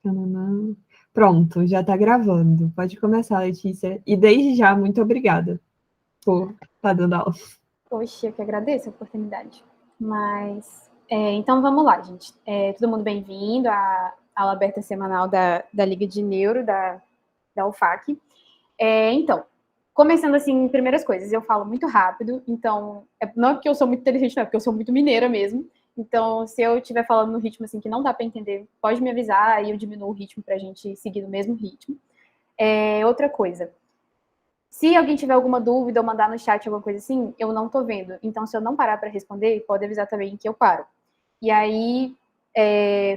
Tananã. Pronto, já está gravando. Pode começar, Letícia. E desde já, muito obrigada por estar dando aula. Poxa, eu que agradeço a oportunidade. Mas, então vamos lá, gente. Todo mundo bem-vindo à aula aberta semanal da Liga de Neuro, da UFAC. Então, começando assim, primeiras coisas, eu falo muito rápido, então, não é porque eu sou muito inteligente, não, é porque eu sou muito mineira mesmo. Então, se eu estiver falando no ritmo assim que não dá para entender, pode me avisar e eu diminuo o ritmo para a gente seguir no mesmo ritmo. Outra coisa, se alguém tiver alguma dúvida ou mandar no chat alguma coisa assim, eu não tô vendo. Então, se eu não parar para responder, pode avisar também que eu paro. E aí,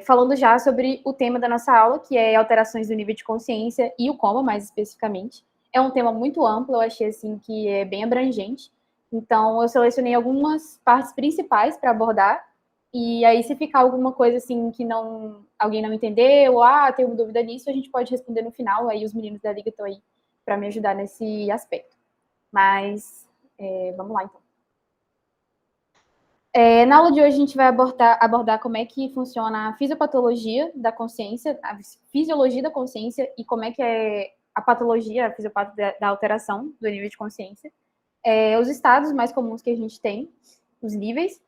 falando já sobre o tema da nossa aula, que é alterações do nível de consciência e o coma, mais especificamente. É um tema muito amplo, eu achei assim que é bem abrangente. Então, eu selecionei algumas partes principais para abordar. E aí, se ficar alguma coisa assim que alguém não entendeu, ou tem uma dúvida nisso, a gente pode responder no final. Aí os meninos da Liga estão aí para me ajudar nesse aspecto. Mas vamos lá, então. Na aula de hoje, a gente vai abordar como é que funciona a fisiopatologia da consciência, a fisiologia da consciência e como é que é a patologia, a fisiopatologia da alteração do nível de consciência. Os estados mais comuns que a gente tem, os níveis.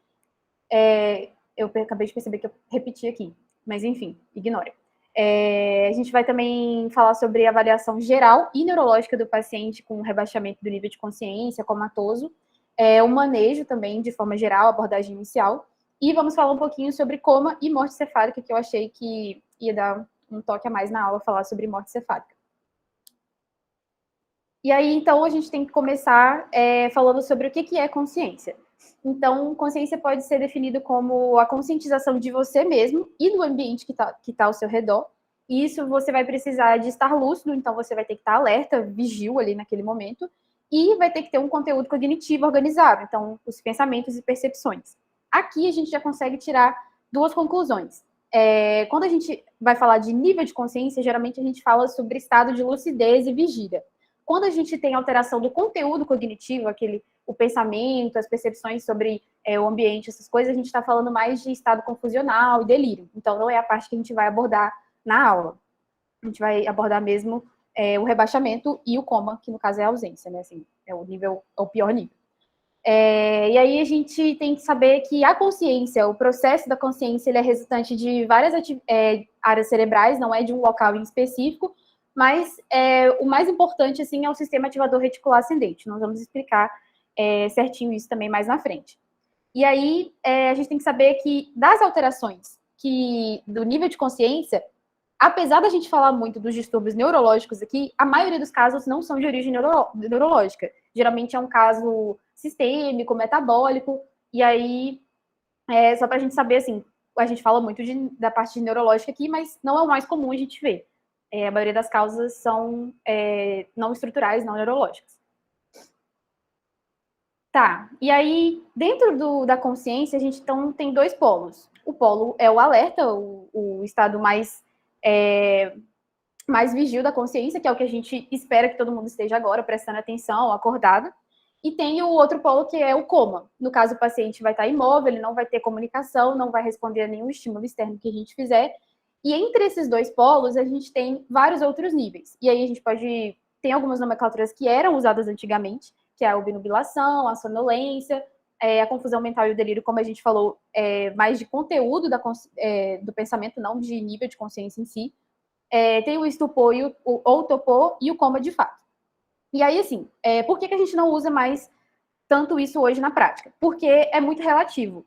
Eu acabei de perceber que eu repeti aqui, mas enfim, ignore. A gente vai também falar sobre a avaliação geral e neurológica do paciente com rebaixamento do nível de consciência, comatoso, o manejo também, de forma geral, abordagem inicial, e vamos falar um pouquinho sobre coma e morte cefálica, que eu achei que ia dar um toque a mais na aula, falar sobre morte cefálica. E aí, então, a gente tem que começar falando sobre o que é consciência. Então, consciência pode ser definido como a conscientização de você mesmo e do ambiente que tá ao seu redor. E isso você vai precisar de estar lúcido, então você vai ter que estar alerta, vigil ali naquele momento, e vai ter que ter um conteúdo cognitivo organizado, então os pensamentos e percepções. Aqui a gente já consegue tirar duas conclusões. Quando a gente vai falar de nível de consciência, geralmente a gente fala sobre estado de lucidez e vigília. Quando a gente tem alteração do conteúdo cognitivo, o pensamento, as percepções sobre o ambiente, essas coisas, a gente está falando mais de estado confusional e delírio. Então, não é a parte que a gente vai abordar na aula. A gente vai abordar mesmo o rebaixamento e o coma, que no caso é a ausência, né? Assim, é o pior nível. E aí a gente tem que saber que a consciência, o processo da consciência, ele é resultante de várias áreas cerebrais, não é de um local em específico, mas o mais importante, assim, é o sistema ativador reticular ascendente. Nós vamos explicar certinho isso também mais na frente. E aí a gente tem que saber que das alterações do nível de consciência, apesar da gente falar muito dos distúrbios neurológicos aqui, a maioria dos casos não são de origem neurológica. Geralmente é um caso sistêmico, metabólico, e aí, só para a gente saber, assim, a gente fala muito da parte neurológica aqui, mas não é o mais comum a gente ver. A maioria das causas são não estruturais, não neurológicas. Tá, e aí, dentro da consciência, a gente então tem dois polos. O polo é o alerta, o estado mais vigil da consciência, que é o que a gente espera que todo mundo esteja agora, prestando atenção, acordado. E tem o outro polo, que é o coma. No caso, o paciente vai estar imóvel, ele não vai ter comunicação, não vai responder a nenhum estímulo externo que a gente fizer. E entre esses dois polos, a gente tem vários outros níveis. E aí a gente pode... Tem algumas nomenclaturas que eram usadas antigamente, que é a obnubilação, a sonolência, a confusão mental e o delírio, como a gente falou, mais de conteúdo do pensamento, não de nível de consciência em si. Tem o estupor ou topor e o coma de fato. E aí, assim, por que a gente não usa mais tanto isso hoje na prática? Porque é muito relativo.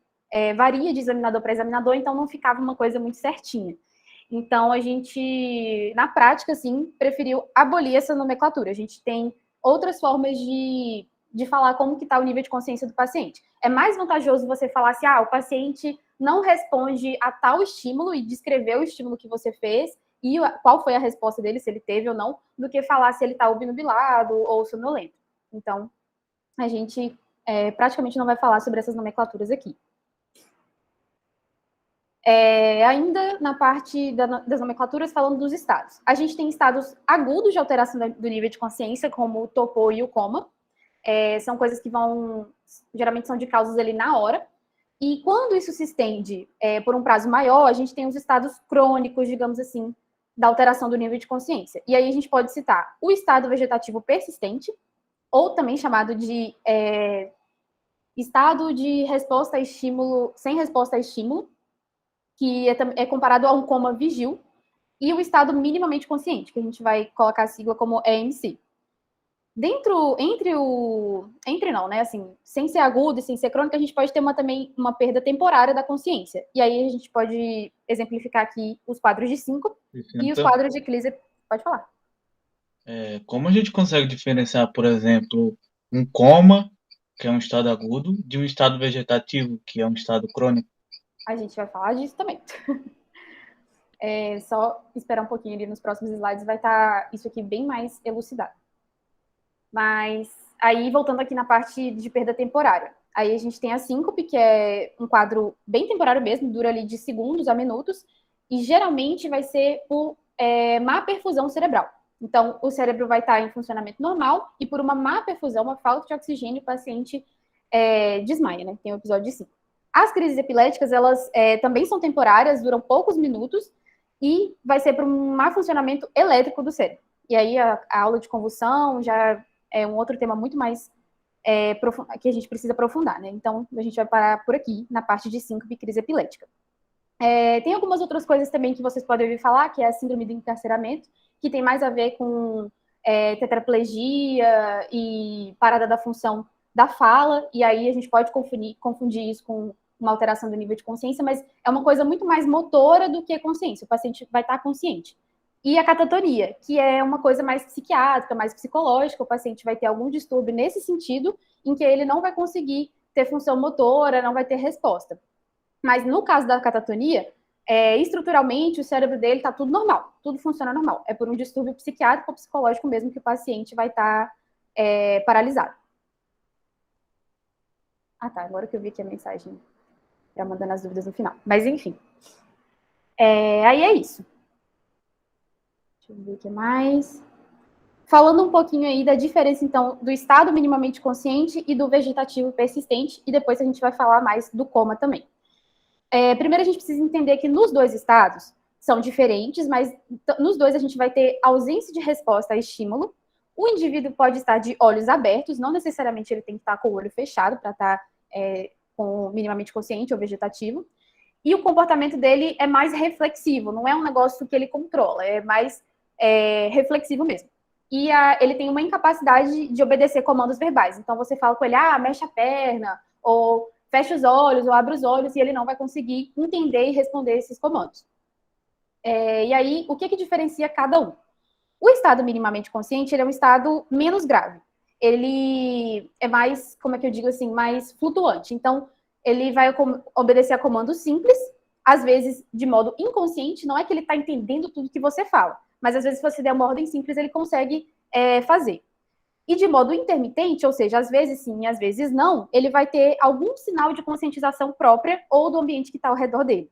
Varia de examinador para examinador, então não ficava uma coisa muito certinha. Então, a gente, na prática, assim, preferiu abolir essa nomenclatura. A gente tem outras formas de falar como que está o nível de consciência do paciente. É mais vantajoso você falar assim, o paciente não responde a tal estímulo e descrever o estímulo que você fez e qual foi a resposta dele, se ele teve ou não, do que falar se ele está obnubilado ou sonolento. Então, a gente praticamente não vai falar sobre essas nomenclaturas aqui. Ainda na parte das nomenclaturas, falando dos estados. A gente tem estados agudos de alteração do nível de consciência, como o topor e o coma. São coisas que geralmente são de causas ali na hora. E quando isso se estende por um prazo maior, a gente tem os estados crônicos, digamos assim, da alteração do nível de consciência. E aí a gente pode citar o estado vegetativo persistente, ou também chamado de estado de resposta a estímulo, sem resposta a estímulo, que é comparado a um coma vigil, e o estado minimamente consciente, que a gente vai colocar a sigla como EMC. Sem ser agudo e sem ser crônico, a gente pode ter também uma perda temporária da consciência. E aí a gente pode exemplificar aqui os quadros de síncope e os quadros de Kleser. Pode falar. Como a gente consegue diferenciar, por exemplo, um coma, que é um estado agudo, de um estado vegetativo, que é um estado crônico? A gente vai falar disso também. Só esperar um pouquinho ali nos próximos slides, vai estar isso aqui bem mais elucidado. Mas aí, voltando aqui na parte de perda temporária. Aí a gente tem a síncope, que é um quadro bem temporário mesmo, dura ali de segundos a minutos, e geralmente vai ser por má perfusão cerebral. Então, o cérebro vai estar em funcionamento normal, e por uma má perfusão, uma falta de oxigênio, o paciente desmaia, né? Tem o episódio de 5. As crises epiléticas, elas também são temporárias, duram poucos minutos, e vai ser por um má funcionamento elétrico do cérebro. E aí a aula de convulsão já é um outro tema muito mais que a gente precisa aprofundar, né? Então, a gente vai parar por aqui, na parte de síncope e crise epilética. Tem algumas outras coisas também que vocês podem ouvir falar, que é a síndrome do encarceramento, que tem mais a ver com tetraplegia e parada da função da fala, e aí a gente pode confundir isso com uma alteração do nível de consciência, mas é uma coisa muito mais motora do que consciência, o paciente vai estar consciente. E a catatonia, que é uma coisa mais psiquiátrica, mais psicológica, o paciente vai ter algum distúrbio nesse sentido, em que ele não vai conseguir ter função motora, não vai ter resposta. Mas no caso da catatonia, estruturalmente o cérebro dele está tudo normal, tudo funciona normal. É por um distúrbio psiquiátrico ou psicológico mesmo que o paciente vai estar paralisado. Ah, tá, agora que eu vi aqui a mensagem, já mandando as dúvidas no final. Mas enfim, aí é isso. Deixa eu ver o que mais. Falando um pouquinho aí da diferença, então, do estado minimamente consciente e do vegetativo persistente, e depois a gente vai falar mais do coma também. Primeiro, a gente precisa entender que nos dois estados são diferentes, mas nos dois a gente vai ter ausência de resposta a estímulo. O indivíduo pode estar de olhos abertos, não necessariamente ele tem que estar com o olho fechado para estar com minimamente consciente ou vegetativo. E o comportamento dele é mais reflexivo, não é um negócio que ele controla, é mais reflexivo mesmo. E ele tem uma incapacidade de obedecer comandos verbais. Então, você fala com ele, mexe a perna, ou fecha os olhos, ou abre os olhos, e ele não vai conseguir entender e responder esses comandos. E aí, o que diferencia cada um? O estado minimamente consciente, ele é um estado menos grave. Ele é mais, como é que eu digo assim, mais flutuante. Então, ele vai obedecer a comandos simples, às vezes de modo inconsciente, não é que ele está entendendo tudo que você fala, mas às vezes se você der uma ordem simples, ele consegue fazer. E de modo intermitente, ou seja, às vezes sim, às vezes não, ele vai ter algum sinal de conscientização própria ou do ambiente que está ao redor dele.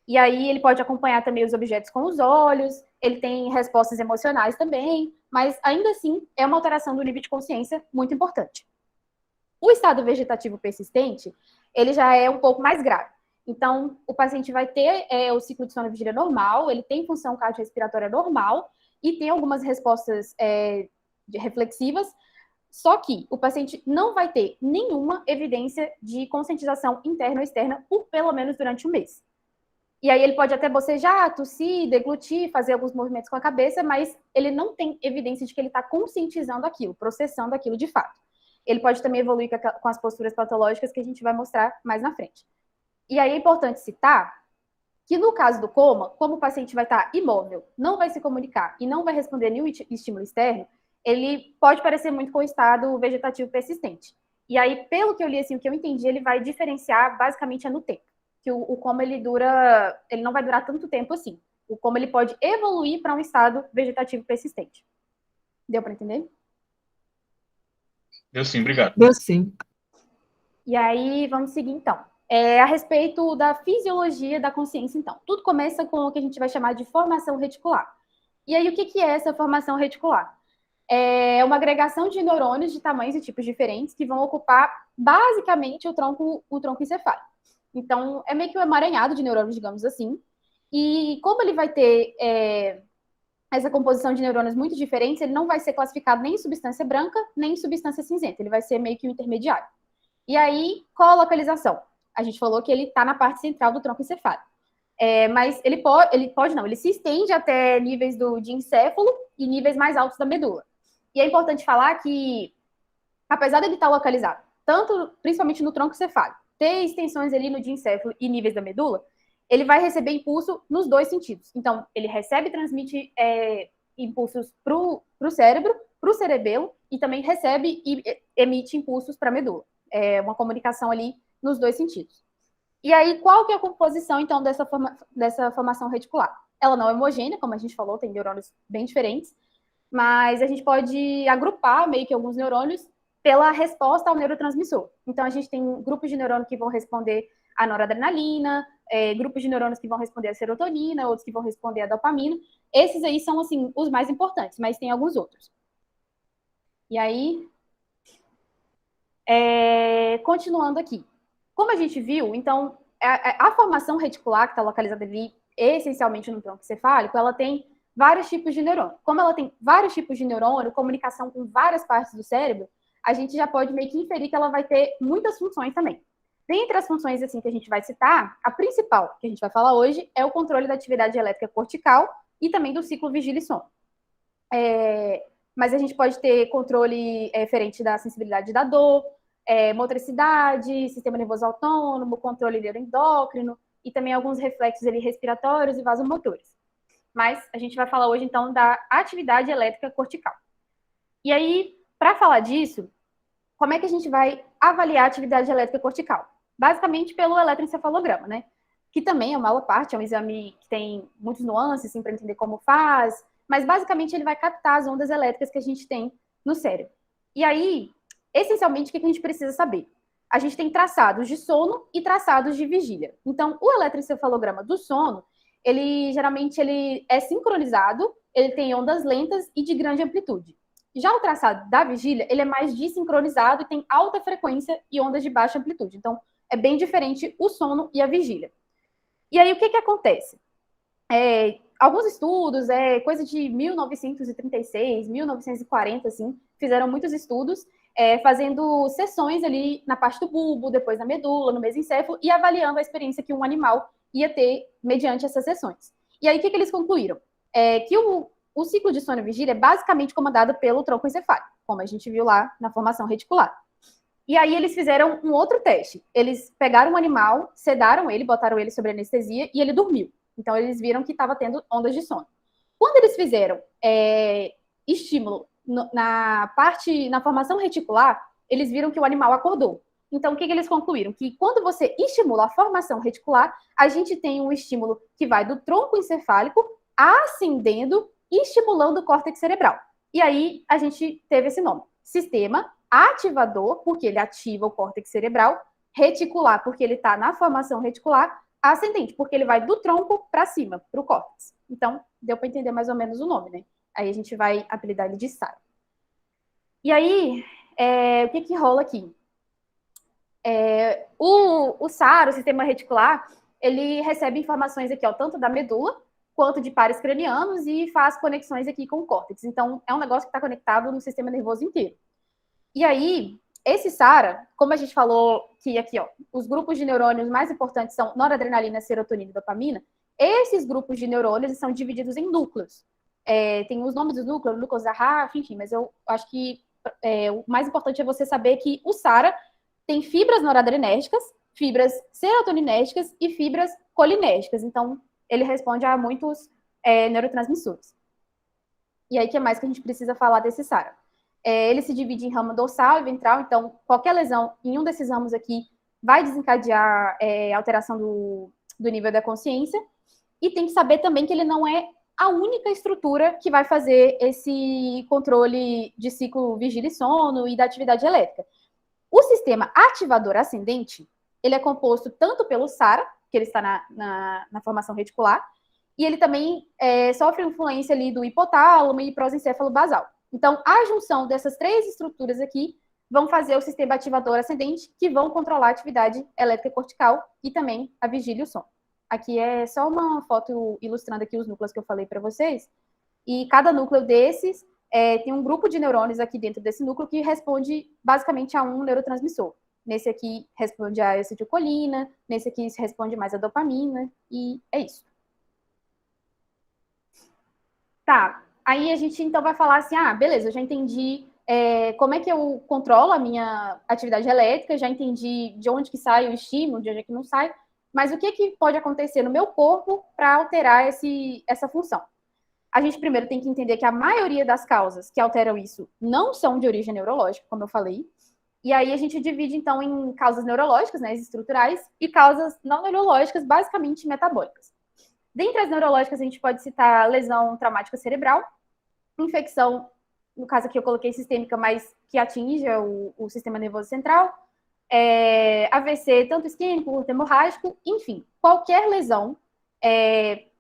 E aí ele pode acompanhar também os objetos com os olhos, ele tem respostas emocionais também, mas ainda assim é uma alteração do nível de consciência muito importante. O estado vegetativo persistente, ele já é um pouco mais grave. Então, o paciente vai ter o ciclo de sono e vigília normal, ele tem função cardiorrespiratória normal e tem algumas respostas reflexivas, só que o paciente não vai ter nenhuma evidência de conscientização interna ou externa por pelo menos durante um mês. E aí ele pode até bocejar, tossir, deglutir, fazer alguns movimentos com a cabeça, mas ele não tem evidência de que ele está conscientizando aquilo, processando aquilo de fato. Ele pode também evoluir com as posturas patológicas que a gente vai mostrar mais na frente. E aí é importante citar que no caso do coma, como o paciente vai estar imóvel, não vai se comunicar e não vai responder nenhum estímulo externo, ele pode parecer muito com o estado vegetativo persistente. E aí, pelo que eu li, assim, o que eu entendi, ele vai diferenciar basicamente no tempo. Que o coma ele não vai durar tanto tempo assim. O coma ele pode evoluir para um estado vegetativo persistente. Deu para entender? Deu sim, obrigado. Deu sim. E aí, vamos seguir então. A respeito da fisiologia da consciência, então. Tudo começa com o que a gente vai chamar de formação reticular. E aí, o que é essa formação reticular? É uma agregação de neurônios de tamanhos e tipos diferentes que vão ocupar, basicamente, o tronco encefálico. Então, é meio que um emaranhado de neurônios, digamos assim. E como ele vai ter essa composição de neurônios muito diferentes, ele não vai ser classificado nem em substância branca, nem em substância cinzenta. Ele vai ser meio que um intermediário. E aí, qual a localização? A gente falou que ele está na parte central do tronco encefálico. Mas ele pode não, ele se estende até níveis de encéfalo e níveis mais altos da medula. E é importante falar que, apesar dele estar localizado, principalmente no tronco cefálico, ter extensões ali no diencéfalo e níveis da medula, ele vai receber impulso nos dois sentidos. Então, ele recebe e transmite impulsos para o cérebro, para o cerebelo, e também recebe e emite impulsos para a medula. É uma comunicação ali nos dois sentidos. E aí, qual que é a composição, então, dessa formação reticular? Ela não é homogênea, como a gente falou, tem neurônios bem diferentes, mas a gente pode agrupar meio que alguns neurônios pela resposta ao neurotransmissor. Então, a gente tem grupos de neurônios que vão responder à noradrenalina, grupos de neurônios que vão responder à serotonina, outros que vão responder à dopamina. Esses aí são, assim, os mais importantes, mas tem alguns outros. E aí, continuando aqui. Como a gente viu, então, a formação reticular, que está localizada ali essencialmente no tronco encefálico, ela tem vários tipos de neurônio. Como ela tem vários tipos de neurônio, comunicação com várias partes do cérebro, a gente já pode meio que inferir que ela vai ter muitas funções também. Dentre as funções assim que a gente vai citar, a principal que a gente vai falar hoje é o controle da atividade elétrica cortical e também do ciclo vigília e sono. Mas a gente pode ter controle referente da sensibilidade da dor, motricidade, sistema nervoso autônomo, controle neuroendócrino e também alguns reflexos ali respiratórios e vasomotores. Mas a gente vai falar hoje, então, da atividade elétrica cortical. E aí, para falar disso, como é que a gente vai avaliar a atividade elétrica cortical? Basicamente pelo eletroencefalograma, né? Que também é uma aula à parte, é um exame que tem muitos nuances, assim, para entender como faz, mas basicamente ele vai captar as ondas elétricas que a gente tem no cérebro. E aí, essencialmente, o que a gente precisa saber? A gente tem traçados de sono e traçados de vigília. Então, o eletroencefalograma do sono, geralmente ele é sincronizado, ele tem ondas lentas e de grande amplitude. Já o traçado da vigília, ele é mais desincronizado e tem alta frequência e ondas de baixa amplitude. Então, é bem diferente o sono e a vigília. E aí, o que acontece? Alguns estudos, coisa de 1936, 1940, assim, fizeram muitos estudos, fazendo sessões ali na parte do bulbo, depois na medula, no mesencéfalo, e avaliando a experiência que um animal ia ter mediante essas sessões. E aí, o que eles concluíram? Que o ciclo de sono e vigília é basicamente comandado pelo tronco encefálico, como a gente viu lá na formação reticular. E aí eles fizeram um outro teste. Eles pegaram um animal, sedaram ele, botaram ele sob anestesia e ele dormiu. Então eles viram que estava tendo ondas de sono. Quando eles fizeram estímulo na formação reticular, eles viram que o animal acordou. Então, o que eles concluíram? Que quando você estimula a formação reticular, a gente tem um estímulo que vai do tronco encefálico ascendendo e estimulando o córtex cerebral. E aí, a gente teve esse nome. Sistema ativador, porque ele ativa o córtex cerebral, reticular, porque ele está na formação reticular, ascendente, porque ele vai do tronco para cima, para o córtex. Então, deu para entender mais ou menos o nome, né? Aí a gente vai apelidar ele de SARA. E aí, o que rola aqui? O SARA, o sistema reticular, ele recebe informações aqui, ó, tanto da medula, quanto de pares cranianos e faz conexões aqui com o córtex. Então, é um negócio que está conectado no sistema nervoso inteiro. E aí, esse SARA, como a gente falou que aqui, ó, os grupos de neurônios mais importantes são noradrenalina, serotonina e dopamina, esses grupos de neurônios são divididos em núcleos. Tem os nomes dos núcleos da RAF, enfim, mas eu acho que o mais importante é você saber que o SARA tem fibras noradrenérgicas, fibras serotoninérgicas e fibras colinérgicas. Então, ele responde a muitos neurotransmissores. E aí, o que mais que a gente precisa falar desse SARA? Ele se divide em ramo dorsal e ventral, então qualquer lesão em um desses ramos aqui vai desencadear alteração do nível da consciência. E tem que saber também que ele não é a única estrutura que vai fazer esse controle de ciclo vigília e sono e da atividade elétrica. O sistema ativador ascendente, ele é composto tanto pelo SARA, que ele está na formação reticular, e ele também sofre influência ali do hipotálamo e prosencéfalo basal. Então, a junção dessas três estruturas aqui vão fazer o sistema ativador ascendente, que vão controlar a atividade elétrica cortical e também a vigília e o sono. Aqui é só uma foto ilustrando aqui os núcleos que eu falei para vocês. E cada núcleo desses tem um grupo de neurônios aqui dentro desse núcleo que responde basicamente a um neurotransmissor. Nesse aqui responde a acetilcolina, nesse aqui responde mais a dopamina, e é isso. Tá, aí a gente então vai falar assim, beleza, eu já entendi como é que eu controlo a minha atividade elétrica, já entendi de onde que sai o estímulo, de onde é que não sai, mas o que pode acontecer no meu corpo para alterar essa função? A gente primeiro tem que entender que a maioria das causas que alteram isso não são de origem neurológica, como eu falei, e aí a gente divide, então, em causas neurológicas, né, estruturais, e causas não neurológicas, basicamente metabólicas. Dentre as neurológicas, a gente pode citar lesão traumática cerebral, infecção, no caso aqui eu coloquei sistêmica, mas que atinja o sistema nervoso central, AVC, tanto isquêmico quanto hemorrágico, enfim, qualquer lesão.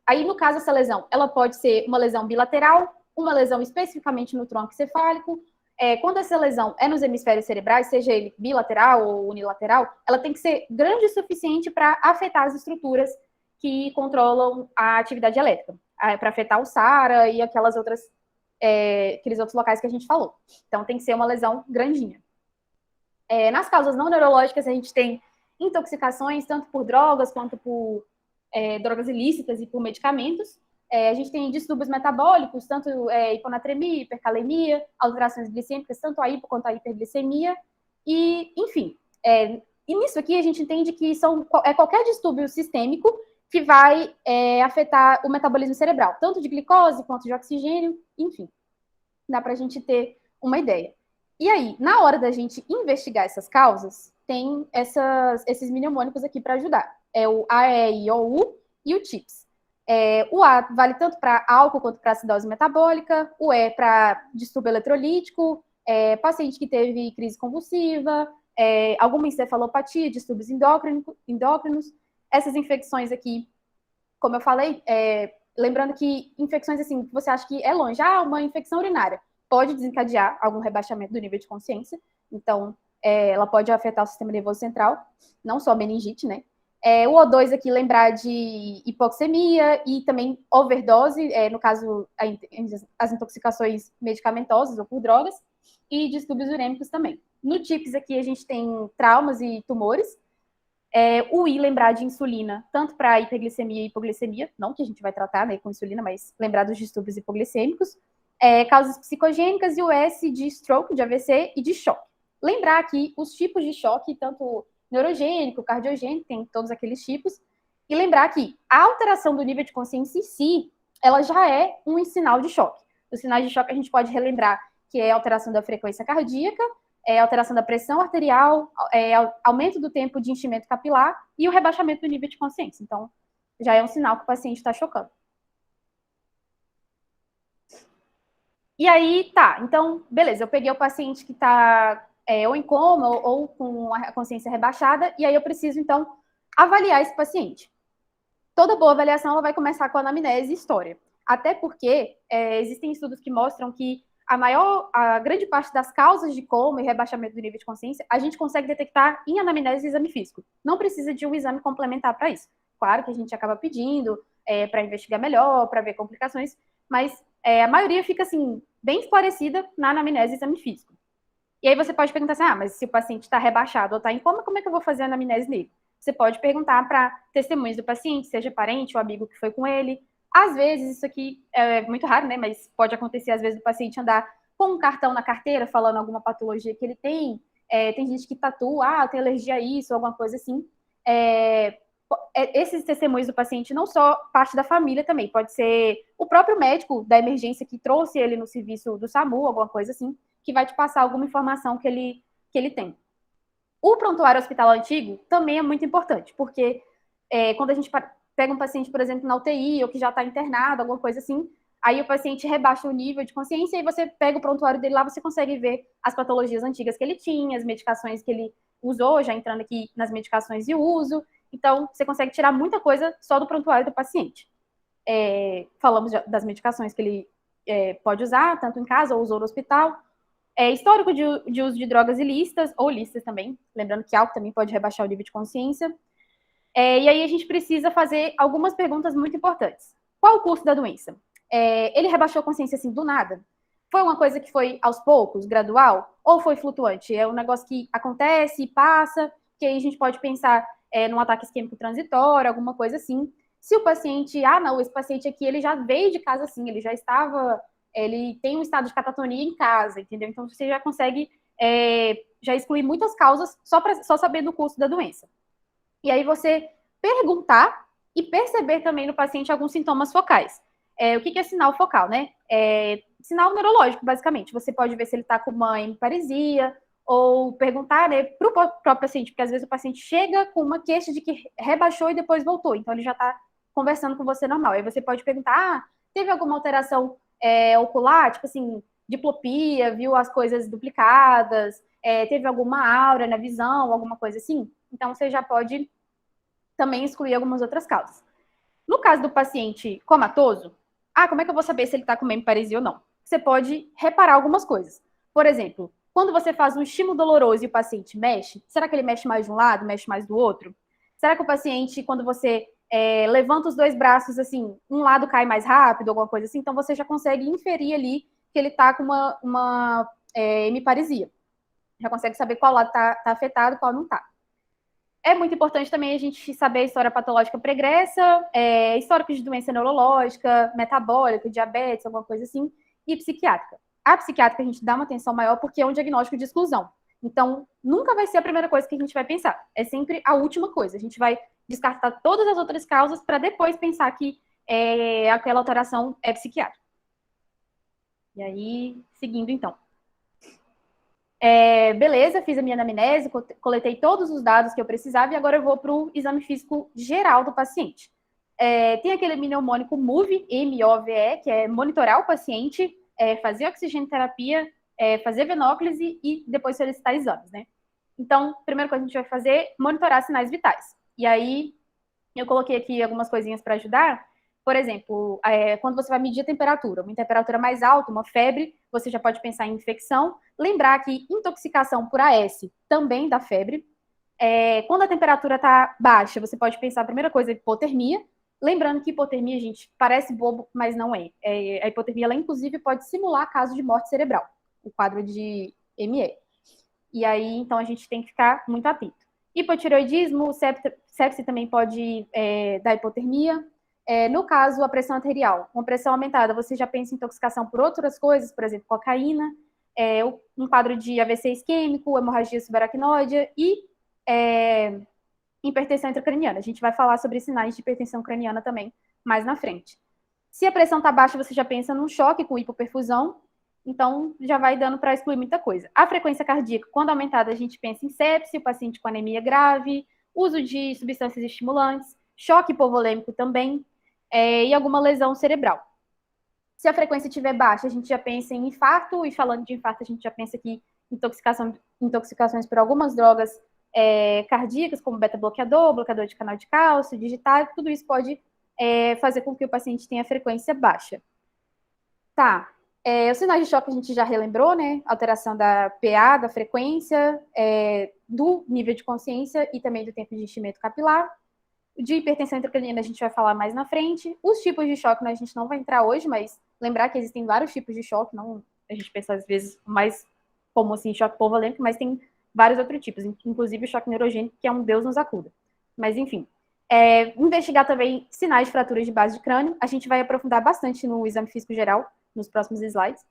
Aí, no caso, essa lesão, ela pode ser uma lesão bilateral, uma lesão especificamente no tronco encefálico. Quando essa lesão é nos hemisférios cerebrais, seja ele bilateral ou unilateral, ela tem que ser grande o suficiente para afetar as estruturas que controlam a atividade elétrica, para afetar o SARA e aqueles outros locais que a gente falou. Então, tem que ser uma lesão grandinha. Nas causas não neurológicas, a gente tem intoxicações, tanto por drogas quanto por drogas ilícitas e por medicamentos. A gente tem distúrbios metabólicos, tanto hiponatremia, hipercalemia, alterações glicêmicas, tanto a hipo quanto a hiperglicemia. E, enfim, e nisso aqui a gente entende que qualquer distúrbio sistêmico que vai afetar o metabolismo cerebral, tanto de glicose quanto de oxigênio, enfim. Dá para a gente ter uma ideia. E aí, na hora da gente investigar essas causas, tem esses mnemônicos aqui para ajudar. É o AEIOU e o TIPS. O A vale tanto para álcool quanto para acidose metabólica, o E para distúrbio eletrolítico, paciente que teve crise convulsiva, alguma encefalopatia, distúrbios endócrinos. Essas infecções aqui, como eu falei, lembrando que infecções assim, que você acha que é longe, uma infecção urinária, pode desencadear algum rebaixamento do nível de consciência, então ela pode afetar o sistema nervoso central, não só meningite, né? O O2 aqui, lembrar de hipoxemia e também overdose, no caso, as intoxicações medicamentosas ou por drogas, e distúrbios urêmicos também. No TIPS aqui, a gente tem traumas e tumores. O I, lembrar de insulina, tanto para hiperglicemia e hipoglicemia, não que a gente vai tratar, né, com insulina, mas lembrar dos distúrbios hipoglicêmicos. Causas psicogênicas, e o S de stroke, de AVC e de choque. Lembrar aqui os tipos de choque, tanto neurogênico, cardiogênico, tem todos aqueles tipos. E lembrar que a alteração do nível de consciência em si, ela já é um sinal de choque. Os sinais de choque a gente pode relembrar que é alteração da frequência cardíaca, alteração da pressão arterial, aumento do tempo de enchimento capilar e o rebaixamento do nível de consciência. Então, já é um sinal que o paciente está chocando. E aí, tá, então, beleza, eu peguei o paciente que está ou em coma ou com a consciência rebaixada, e aí eu preciso, então, avaliar esse paciente. Toda boa avaliação, ela vai começar com anamnese e história. Até porque existem estudos que mostram que a grande parte das causas de coma e rebaixamento do nível de consciência, a gente consegue detectar em anamnese e exame físico. Não precisa de um exame complementar para isso. Claro que a gente acaba pedindo para investigar melhor, para ver complicações, mas a maioria fica, assim, bem esclarecida na anamnese e exame físico. E aí você pode perguntar assim, mas se o paciente está rebaixado ou está em coma, como é que eu vou fazer a anamnese nele? Você pode perguntar para testemunhas do paciente, seja parente ou amigo que foi com ele. Às vezes, isso aqui é muito raro, né? Mas pode acontecer, às vezes, do paciente andar com um cartão na carteira, falando alguma patologia que ele tem. Tem gente que tatua, tem alergia a isso, alguma coisa assim. Esses testemunhos do paciente não só parte da família também, pode ser o próprio médico da emergência que trouxe ele no serviço do SAMU, alguma coisa assim, que vai te passar alguma informação que ele tem. O prontuário hospitalar antigo também é muito importante, porque quando a gente pega um paciente, por exemplo, na UTI, ou que já está internado, alguma coisa assim, aí o paciente rebaixa o nível de consciência e você pega o prontuário dele lá, você consegue ver as patologias antigas que ele tinha, as medicações que ele usou, já entrando aqui nas medicações de uso. Então, você consegue tirar muita coisa só do prontuário do paciente. Falamos das medicações que ele pode usar, tanto em casa ou usou no hospital. Histórico de uso de drogas ilícitas, ou lícitas também, lembrando que álcool também pode rebaixar o nível de consciência. E aí a gente precisa fazer algumas perguntas muito importantes. Qual o curso da doença? ele rebaixou a consciência assim do nada? Foi uma coisa que foi aos poucos, gradual? Ou foi flutuante? É um negócio que acontece, passa, que aí a gente pode pensar num ataque isquêmico transitório, alguma coisa assim. Se o paciente, não, esse paciente aqui, ele já veio de casa assim, ele tem um estado de catatonia em casa, entendeu? Então, você já consegue já excluir muitas causas só sabendo o curso da doença. E aí, você perguntar e perceber também no paciente alguns sintomas focais. O que é sinal focal, né? Sinal neurológico, basicamente. Você pode ver se ele está com uma hemiparesia, ou perguntar, né, para o próprio paciente, porque às vezes o paciente chega com uma queixa de que rebaixou e depois voltou, então ele já está conversando com você normal. Aí você pode perguntar, teve alguma alteração ocular, tipo assim, diplopia, viu as coisas duplicadas, teve alguma aura na visão, alguma coisa assim? Então você já pode também excluir algumas outras causas. No caso do paciente comatoso, como é que eu vou saber se ele está com hemiparesia ou não? Você pode reparar algumas coisas. Por exemplo, quando você faz um estímulo doloroso e o paciente mexe, será que ele mexe mais de um lado, mexe mais do outro? Será que o paciente, quando você levanta os dois braços, assim, um lado cai mais rápido, alguma coisa assim? Então, você já consegue inferir ali que ele está com uma hemiparesia. Já consegue saber qual lado está afetado e qual não está. É muito importante também a gente saber a história patológica pregressa, histórico de doença neurológica, metabólica, diabetes, alguma coisa assim, e psiquiátrica. A psiquiátrica a gente dá uma atenção maior porque é um diagnóstico de exclusão. Então, nunca vai ser a primeira coisa que a gente vai pensar. É sempre a última coisa. A gente vai descartar todas as outras causas para depois pensar que aquela alteração é psiquiátrica. E aí, seguindo então. Beleza, fiz a minha anamnese, coletei todos os dados que eu precisava e agora eu vou para o exame físico geral do paciente. Tem aquele mnemônico MOVE, M-O-V-E, que é monitorar o paciente, fazer oxigenoterapia, fazer venóclise e depois solicitar exames, né? Então, a primeira coisa que a gente vai fazer é monitorar sinais vitais. E aí, eu coloquei aqui algumas coisinhas para ajudar. Por exemplo, quando você vai medir a temperatura, uma temperatura mais alta, uma febre, você já pode pensar em infecção. Lembrar que intoxicação por AS também dá febre. Quando a temperatura está baixa, você pode pensar, a primeira coisa, hipotermia. Lembrando que hipotermia, gente, parece bobo, mas não é. A hipotermia, ela, inclusive, pode simular caso de morte cerebral, o quadro de ME. E aí, então, a gente tem que ficar muito atento. Hipotireoidismo, sepse também pode dar hipotermia. No caso, a pressão arterial, uma pressão aumentada, você já pensa em intoxicação por outras coisas, por exemplo, cocaína, um quadro de AVC isquêmico, hemorragia subaracnoide e hipertensão intracraniana. A gente vai falar sobre sinais de hipertensão craniana também mais na frente. Se a pressão está baixa, você já pensa num choque com hipoperfusão, então já vai dando para excluir muita coisa. A frequência cardíaca, quando aumentada, a gente pensa em sepse, o paciente com anemia grave, uso de substâncias estimulantes, choque hipovolêmico também, e alguma lesão cerebral. Se a frequência estiver baixa, a gente já pensa em infarto, e falando de infarto, a gente já pensa que intoxicações por algumas drogas cardíacas, como beta-bloqueador, bloqueador de canal de cálcio, digital, tudo isso pode fazer com que o paciente tenha frequência baixa. Tá. Os sinais de choque a gente já relembrou, né? Alteração da PA, da frequência, do nível de consciência e também do tempo de enchimento capilar. De hipertensão intracraniana a gente vai falar mais na frente. Os tipos de choque, né, a gente não vai entrar hoje, mas lembrar que existem vários tipos de choque, não a gente pensa às vezes mais como assim, choque hipovolêmico, mas tem vários outros tipos, inclusive o choque neurogênico, que é um Deus nos acuda. Mas enfim, investigar também sinais de fraturas de base de crânio. A gente vai aprofundar bastante no exame físico geral, nos próximos slides.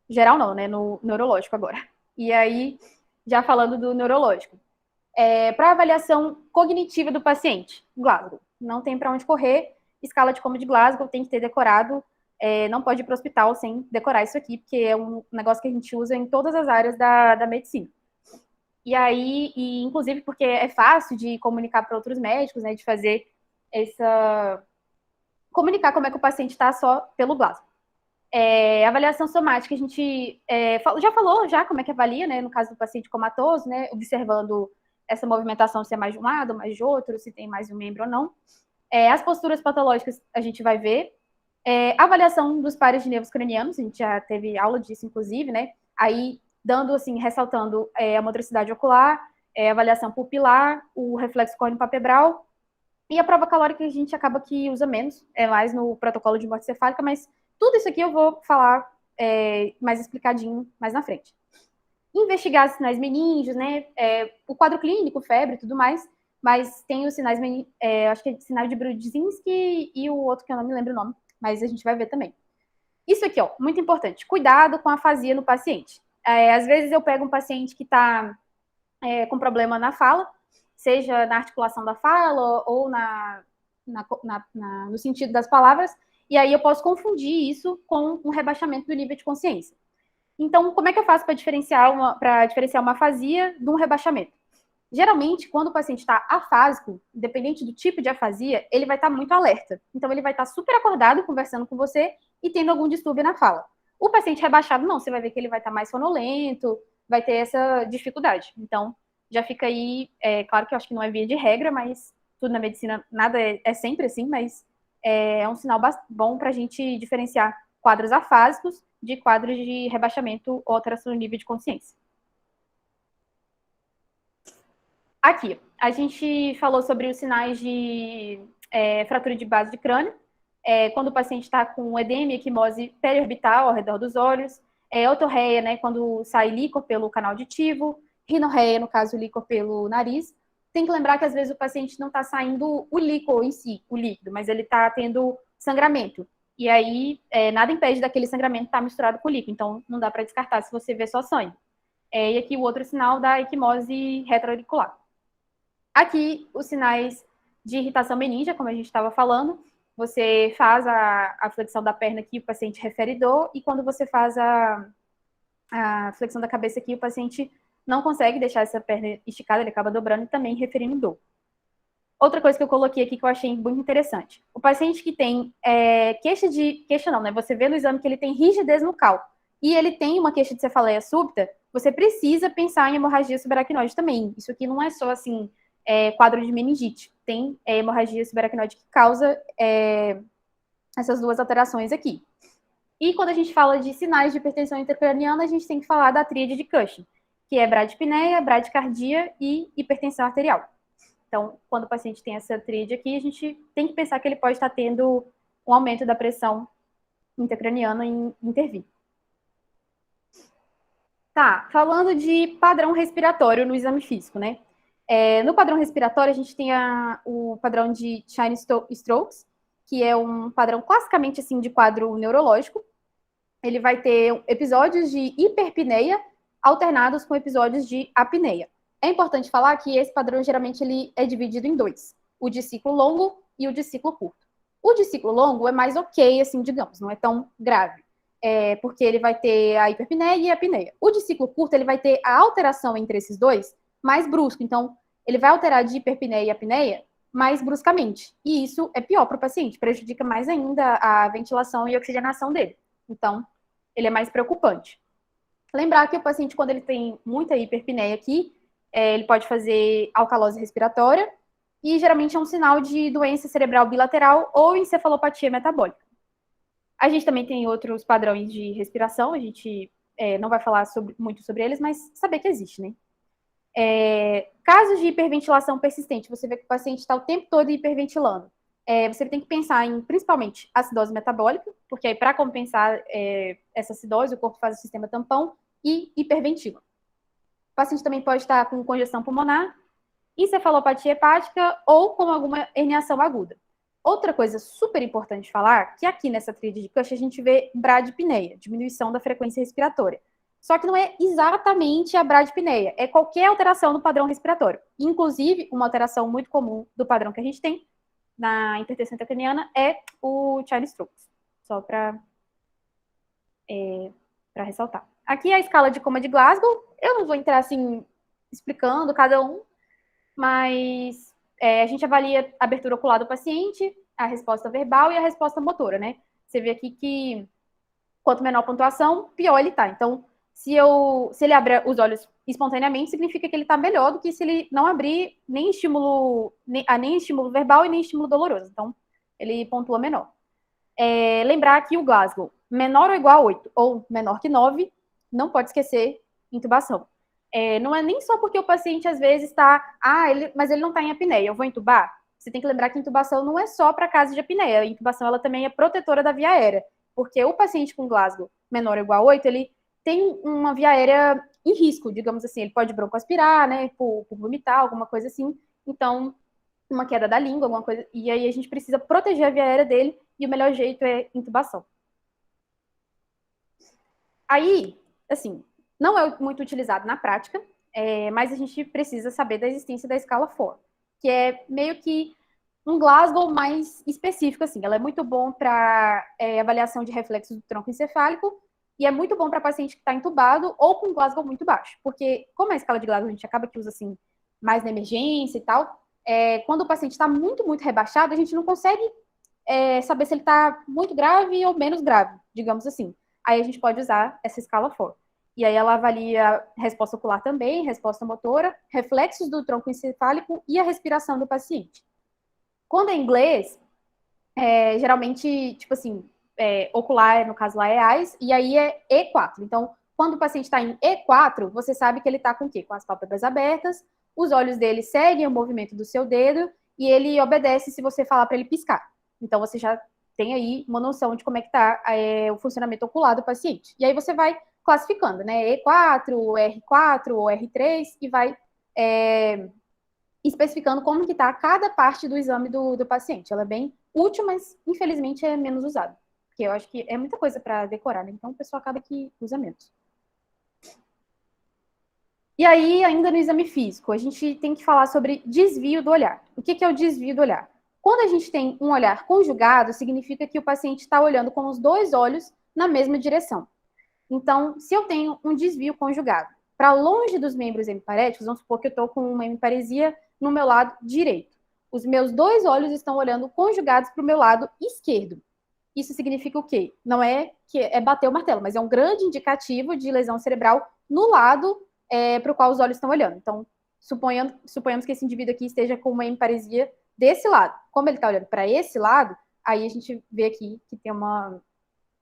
Geral não, né, no neurológico agora. E aí, já falando do neurológico. Para avaliação cognitiva do paciente, Glasgow. Não tem para onde correr, escala de como de Glasgow, tem que ter decorado, não pode ir para o hospital sem decorar isso aqui, porque é um negócio que a gente usa em todas as áreas da medicina. E aí, inclusive porque é fácil de comunicar para outros médicos, né, de fazer comunicar como é que o paciente está só pelo Glasgow. Avaliação somática, a gente já falou como é que avalia, né, no caso do paciente comatoso, né, observando essa movimentação, se é mais de um lado, mais de outro, se tem mais de um membro ou não. As posturas patológicas a gente vai ver. Avaliação dos pares de nervos cranianos, a gente já teve aula disso, inclusive, né? Aí, dando, assim, ressaltando a motricidade ocular, avaliação pupilar, o reflexo córneo-palpebral E a prova calórica a gente acaba que usa menos, é mais no protocolo de morte cefálica, mas tudo isso aqui eu vou falar mais explicadinho mais na frente. Investigar sinais meningos, né? O quadro clínico, febre e tudo mais, mas tem os sinais, acho que é sinal de Brudzinski e o outro que eu não me lembro o nome, mas a gente vai ver também. Isso aqui, ó, muito importante. Cuidado com a afasia no paciente. Às vezes eu pego um paciente que está com problema na fala, seja na articulação da fala ou no sentido das palavras, e aí eu posso confundir isso com um rebaixamento do nível de consciência. Então, como é que eu faço para diferenciar uma afasia de um rebaixamento? Geralmente, quando o paciente está afásico, independente do tipo de afasia, ele vai estar muito alerta. Então, ele vai estar super acordado, conversando com você e tendo algum distúrbio na fala. O paciente rebaixado, não. Você vai ver que ele vai estar mais sonolento, vai ter essa dificuldade. Então, já fica aí, claro que eu acho que não é via de regra, mas tudo na medicina, nada é sempre assim, mas é um sinal bom para a gente diferenciar quadros afásicos de quadros de rebaixamento ou alteração do nível de consciência. Aqui, a gente falou sobre os sinais de fratura de base de crânio, quando o paciente está com edema e equimose periorbital ao redor dos olhos, otorreia, né, quando sai líquor pelo canal auditivo, rinorreia, no caso, líquor pelo nariz. Tem que lembrar que, às vezes, o paciente não está saindo o líquor em si, o líquido, mas ele está tendo sangramento. E aí, nada impede daquele sangramento estar misturado com o líquido. Então, não dá para descartar se você vê só sangue. E aqui o outro sinal da equimose retroauricular. Aqui, os sinais de irritação meningia, como a gente estava falando. Você faz a flexão da perna aqui, o paciente refere dor. E quando você faz a flexão da cabeça aqui, o paciente não consegue deixar essa perna esticada, ele acaba dobrando e também referindo dor. Outra coisa que eu coloquei aqui que eu achei muito interessante. O paciente que tem queixa não, né? Você vê no exame que ele tem rigidez nucal e ele tem uma queixa de cefaleia súbita, você precisa pensar em hemorragia subaracnoide também. Isso aqui não é só, assim, quadro de meningite. Tem hemorragia subaracnoide que causa essas duas alterações aqui. E quando a gente fala de sinais de hipertensão intracraniana, a gente tem que falar da tríade de Cushing, que é bradipineia, bradicardia e hipertensão arterial. Então, quando o paciente tem essa tríade aqui, a gente tem que pensar que ele pode estar tendo um aumento da pressão intracraniana e intervir. Tá, falando de padrão respiratório no exame físico, né? No padrão respiratório, a gente tem o padrão de Chine-Strokes, que é um padrão classicamente assim de quadro neurológico. Ele vai ter episódios de hiperpneia alternados com episódios de apneia. É importante falar que esse padrão, geralmente, ele é dividido em dois. O de ciclo longo e o de ciclo curto. O de ciclo longo é mais ok, assim, digamos, não é tão grave. Porque ele vai ter a hiperpneia e a apneia. O de ciclo curto, ele vai ter a alteração entre esses dois mais brusco. Então, ele vai alterar de hiperpneia e apneia mais bruscamente. E isso é pior para o paciente, prejudica mais ainda a ventilação e oxigenação dele. Então, ele é mais preocupante. Lembrar que o paciente, quando ele tem muita hiperpneia aqui, ele pode fazer alcalose respiratória e geralmente é um sinal de doença cerebral bilateral ou encefalopatia metabólica. A gente também tem outros padrões de respiração, a gente não vai falar muito sobre eles, mas saber que existe, né? Casos de hiperventilação persistente, você vê que o paciente está o tempo todo hiperventilando. Você tem que pensar em, principalmente, acidose metabólica, porque aí, para compensar essa acidose, o corpo faz o sistema tampão e hiperventila. O paciente também pode estar com congestão pulmonar, encefalopatia hepática ou com alguma herniação aguda. Outra coisa super importante de falar, que aqui nessa tríade de Cushing a gente vê bradipneia, diminuição da frequência respiratória. Só que não é exatamente a bradipneia, é qualquer alteração no padrão respiratório. Inclusive, uma alteração muito comum do padrão que a gente tem na hipertensão intracraniana é o Chine-Strokes, só para ressaltar. Aqui é a escala de coma de Glasgow. Eu não vou entrar assim explicando cada um, mas a gente avalia a abertura ocular do paciente, a resposta verbal e a resposta motora, né? Você vê aqui que quanto menor a pontuação, pior ele tá. Então, se ele abrir os olhos espontaneamente, significa que ele tá melhor do que se ele não abrir nem estímulo verbal e nem estímulo doloroso. Então, ele pontua menor. Lembrar que o Glasgow, menor ou igual a 8 ou menor que 9, não pode esquecer intubação. Não é nem só porque o paciente às vezes está, mas ele não está em apneia, eu vou intubar. Você tem que lembrar que a intubação não é só para caso de apneia. A intubação ela também é protetora da via aérea, porque o paciente com Glasgow menor ou igual a 8, ele tem uma via aérea em risco, digamos assim. Ele pode broncoaspirar, né, por vomitar, alguma coisa assim. Então, uma queda da língua, alguma coisa. E aí a gente precisa proteger a via aérea dele e o melhor jeito é intubação. Aí, assim, não é muito utilizado na prática, mas a gente precisa saber da existência da escala FOR, que é meio que um Glasgow mais específico, assim. Ela é muito bom para avaliação de reflexos do tronco encefálico e é muito bom para paciente que está entubado ou com Glasgow muito baixo, porque como a escala de Glasgow a gente acaba que usa assim mais na emergência e tal, quando o paciente está muito, muito rebaixado, a gente não consegue saber se ele está muito grave ou menos grave, digamos assim. Aí a gente pode usar essa escala FOR. E aí ela avalia resposta ocular também, resposta motora, reflexos do tronco encefálico e a respiração do paciente. Quando é em inglês, geralmente, tipo assim, ocular, no caso lá é EYES, e aí é E4. Então, quando o paciente está em E4, você sabe que ele está com o quê? Com as pálpebras abertas, os olhos dele seguem o movimento do seu dedo e ele obedece se você falar para ele piscar. Então, você já tem aí uma noção de como é que está o funcionamento ocular do paciente. E aí você vai classificando, né? E4, R4 ou R3 e vai especificando como que está cada parte do exame do paciente. Ela é bem útil, mas infelizmente é menos usada. Porque eu acho que é muita coisa para decorar, né? Então o pessoal acaba que usa menos. E aí, ainda no exame físico, a gente tem que falar sobre desvio do olhar. O que é o desvio do olhar? Quando a gente tem um olhar conjugado, significa que o paciente está olhando com os dois olhos na mesma direção. Então, se eu tenho um desvio conjugado para longe dos membros hemiparéticos, vamos supor que eu estou com uma hemiparesia no meu lado direito. Os meus dois olhos estão olhando conjugados para o meu lado esquerdo. Isso significa o quê? Não é que é bater o martelo, mas é um grande indicativo de lesão cerebral no lado para o qual os olhos estão olhando. Então, suponhamos que esse indivíduo aqui esteja com uma hemiparesia desse lado. Como ele está olhando para esse lado, aí a gente vê aqui que tem uma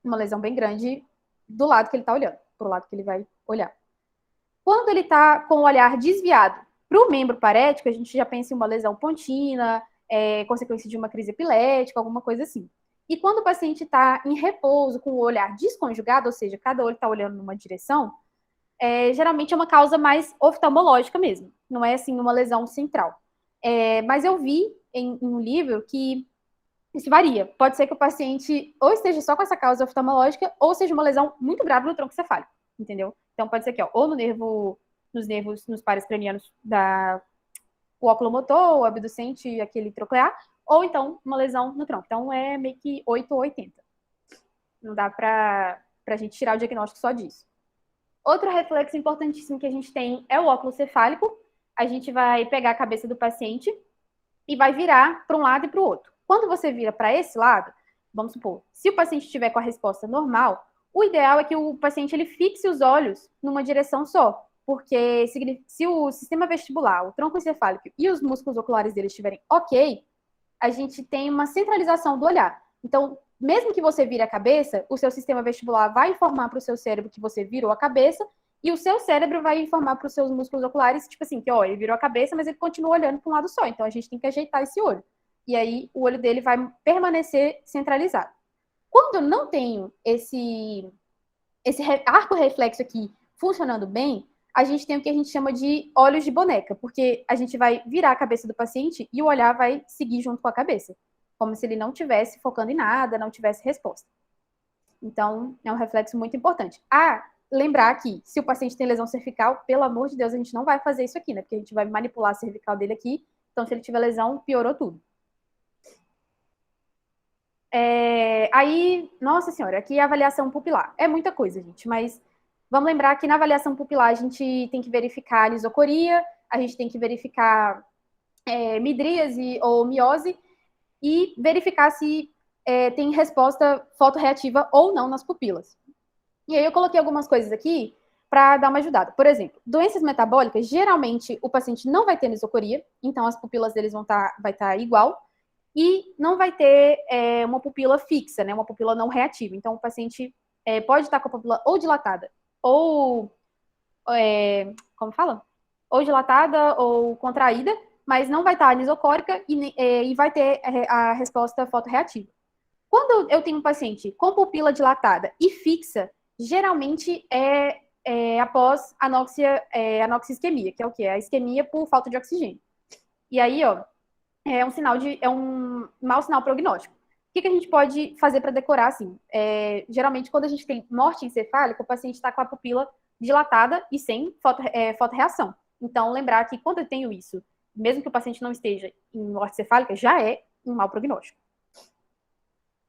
lesão bem grande do lado que ele está olhando, para o lado que ele vai olhar. Quando ele está com o olhar desviado para o membro parético, a gente já pensa em uma lesão pontina, consequência de uma crise epilética, alguma coisa assim. E quando o paciente está em repouso, com o olhar desconjugado, ou seja, cada olho está olhando numa direção, geralmente é uma causa mais oftalmológica mesmo, não é assim uma lesão central. Mas eu vi em um livro que isso varia. Pode ser que o paciente ou esteja só com essa causa oftalmológica ou seja uma lesão muito grave no tronco cefálico, entendeu? Então pode ser que ou nos nervos, nos pares cranianos o oculomotor, o abducente e aquele troclear, ou então uma lesão no tronco. Então é meio que 8 ou 80. Não dá pra gente tirar o diagnóstico só disso. Outro reflexo importantíssimo que a gente tem é o óculo cefálico. A gente vai pegar a cabeça do paciente e vai virar para um lado e para o outro. Quando você vira para esse lado, vamos supor, se o paciente estiver com a resposta normal, o ideal é que o paciente ele fixe os olhos numa direção só, porque se o sistema vestibular, o tronco encefálico e os músculos oculares dele estiverem ok, a gente tem uma centralização do olhar. Então, mesmo que você vire a cabeça, o seu sistema vestibular vai informar para o seu cérebro que você virou a cabeça e o seu cérebro vai informar para os seus músculos oculares, tipo assim, que ó, ele virou a cabeça, mas ele continua olhando para um lado só. Então, a gente tem que ajeitar esse olho. E aí, o olho dele vai permanecer centralizado. Quando eu não tenho esse arco reflexo aqui funcionando bem, a gente tem o que a gente chama de olhos de boneca, porque a gente vai virar a cabeça do paciente e o olhar vai seguir junto com a cabeça, como se ele não estivesse focando em nada, não tivesse resposta. Então, é um reflexo muito importante. Lembrar que se o paciente tem lesão cervical, pelo amor de Deus, a gente não vai fazer isso aqui, né? Porque a gente vai manipular a cervical dele aqui, então se ele tiver lesão, piorou tudo. Aí, nossa senhora, aqui é a avaliação pupilar. É muita coisa, gente, mas vamos lembrar que na avaliação pupilar a gente tem que verificar a lisocoria, a gente tem que verificar midríase ou miose e verificar se tem resposta fotorreativa ou não nas pupilas. E aí eu coloquei algumas coisas aqui para dar uma ajudada. Por exemplo, doenças metabólicas, geralmente o paciente não vai ter lisocoria, então as pupilas deles vai estar igual, e não vai ter uma pupila fixa, né, uma pupila não reativa. Então o paciente pode estar com a pupila ou dilatada, ou como fala? Ou dilatada ou contraída, mas não vai estar anisocórica e vai ter a resposta fotorreativa. Quando eu tenho um paciente com pupila dilatada e fixa, geralmente após anoxia-isquemia, que é o quê? A isquemia por falta de oxigênio. E aí, ó, é um mau sinal prognóstico. O que a gente pode fazer para decorar, assim? Geralmente, quando a gente tem morte encefálica, o paciente está com a pupila dilatada e sem fotorreação. Então, lembrar que quando eu tenho isso, mesmo que o paciente não esteja em morte encefálica, já é um mau prognóstico.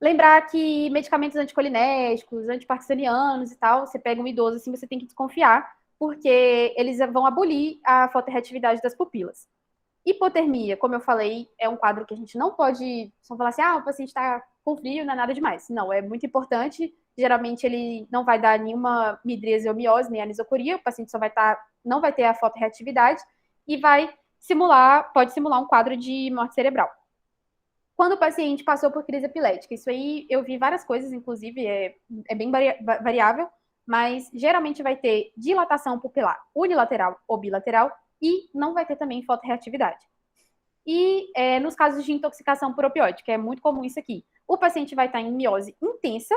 Lembrar que medicamentos anticolinérgicos, antiparkinsonianos e tal, você pega um idoso assim, você tem que desconfiar, porque eles vão abolir a fotorreatividade das pupilas. Hipotermia, como eu falei, é um quadro que a gente não pode só falar assim, o paciente está com frio, não é nada demais. Não, é muito importante. Geralmente ele não vai dar nenhuma midríase ou miose, nem anisocoria, o paciente não vai ter a fotorreatividade e pode simular um quadro de morte cerebral. Quando o paciente passou por crise epilética, isso aí eu vi várias coisas, inclusive é bem variável, mas geralmente vai ter dilatação pupilar unilateral ou bilateral e não vai ter também fotorreatividade. E nos casos de intoxicação por opioide, que é muito comum isso aqui, o paciente vai estar em miose intensa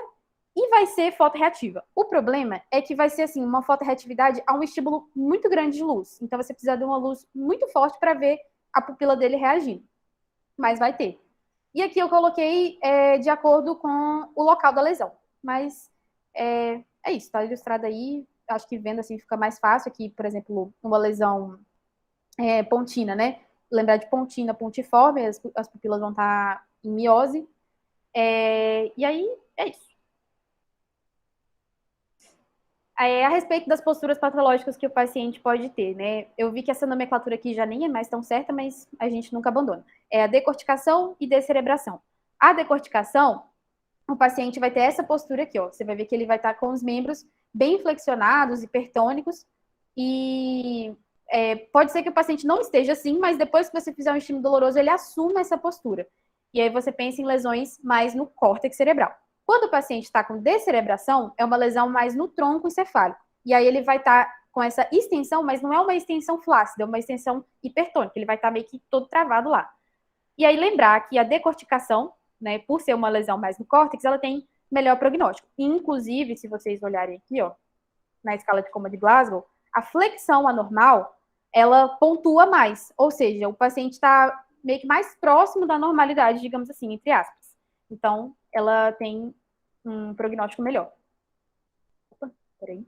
e vai ser fotorreativa. O problema é que vai ser assim, uma fotorreatividade a um estímulo muito grande de luz. Então você precisa de uma luz muito forte para ver a pupila dele reagindo. Mas vai ter. E aqui eu coloquei de acordo com o local da lesão. Mas é isso, tá ilustrado aí. Acho que vendo assim fica mais fácil. Aqui, por exemplo, uma lesão pontina, né? Lembrar de pontina, pontiforme, as pupilas vão estar em miose. E aí, é isso. A respeito das posturas patológicas que o paciente pode ter, né? Eu vi que essa nomenclatura aqui já nem é mais tão certa, mas a gente nunca abandona. É a decorticação e descerebração. A decorticação, o paciente vai ter essa postura aqui, ó. Você vai ver que ele vai estar com os membros bem flexionados, hipertônicos, e pode ser que o paciente não esteja assim, mas depois que você fizer um estímulo doloroso, ele assuma essa postura. E aí você pensa em lesões mais no córtex cerebral. Quando o paciente está com descerebração, é uma lesão mais no tronco encefálico. E aí ele vai estar com essa extensão, mas não é uma extensão flácida, é uma extensão hipertônica. Ele vai estar meio que todo travado lá. E aí lembrar que a decorticação, né, por ser uma lesão mais no córtex, ela tem melhor prognóstico. Inclusive, se vocês olharem aqui, ó, na escala de coma de Glasgow, a flexão anormal, ela pontua mais. Ou seja, o paciente está meio que mais próximo da normalidade, digamos assim, entre aspas. Então, ela tem um prognóstico melhor. Opa, peraí.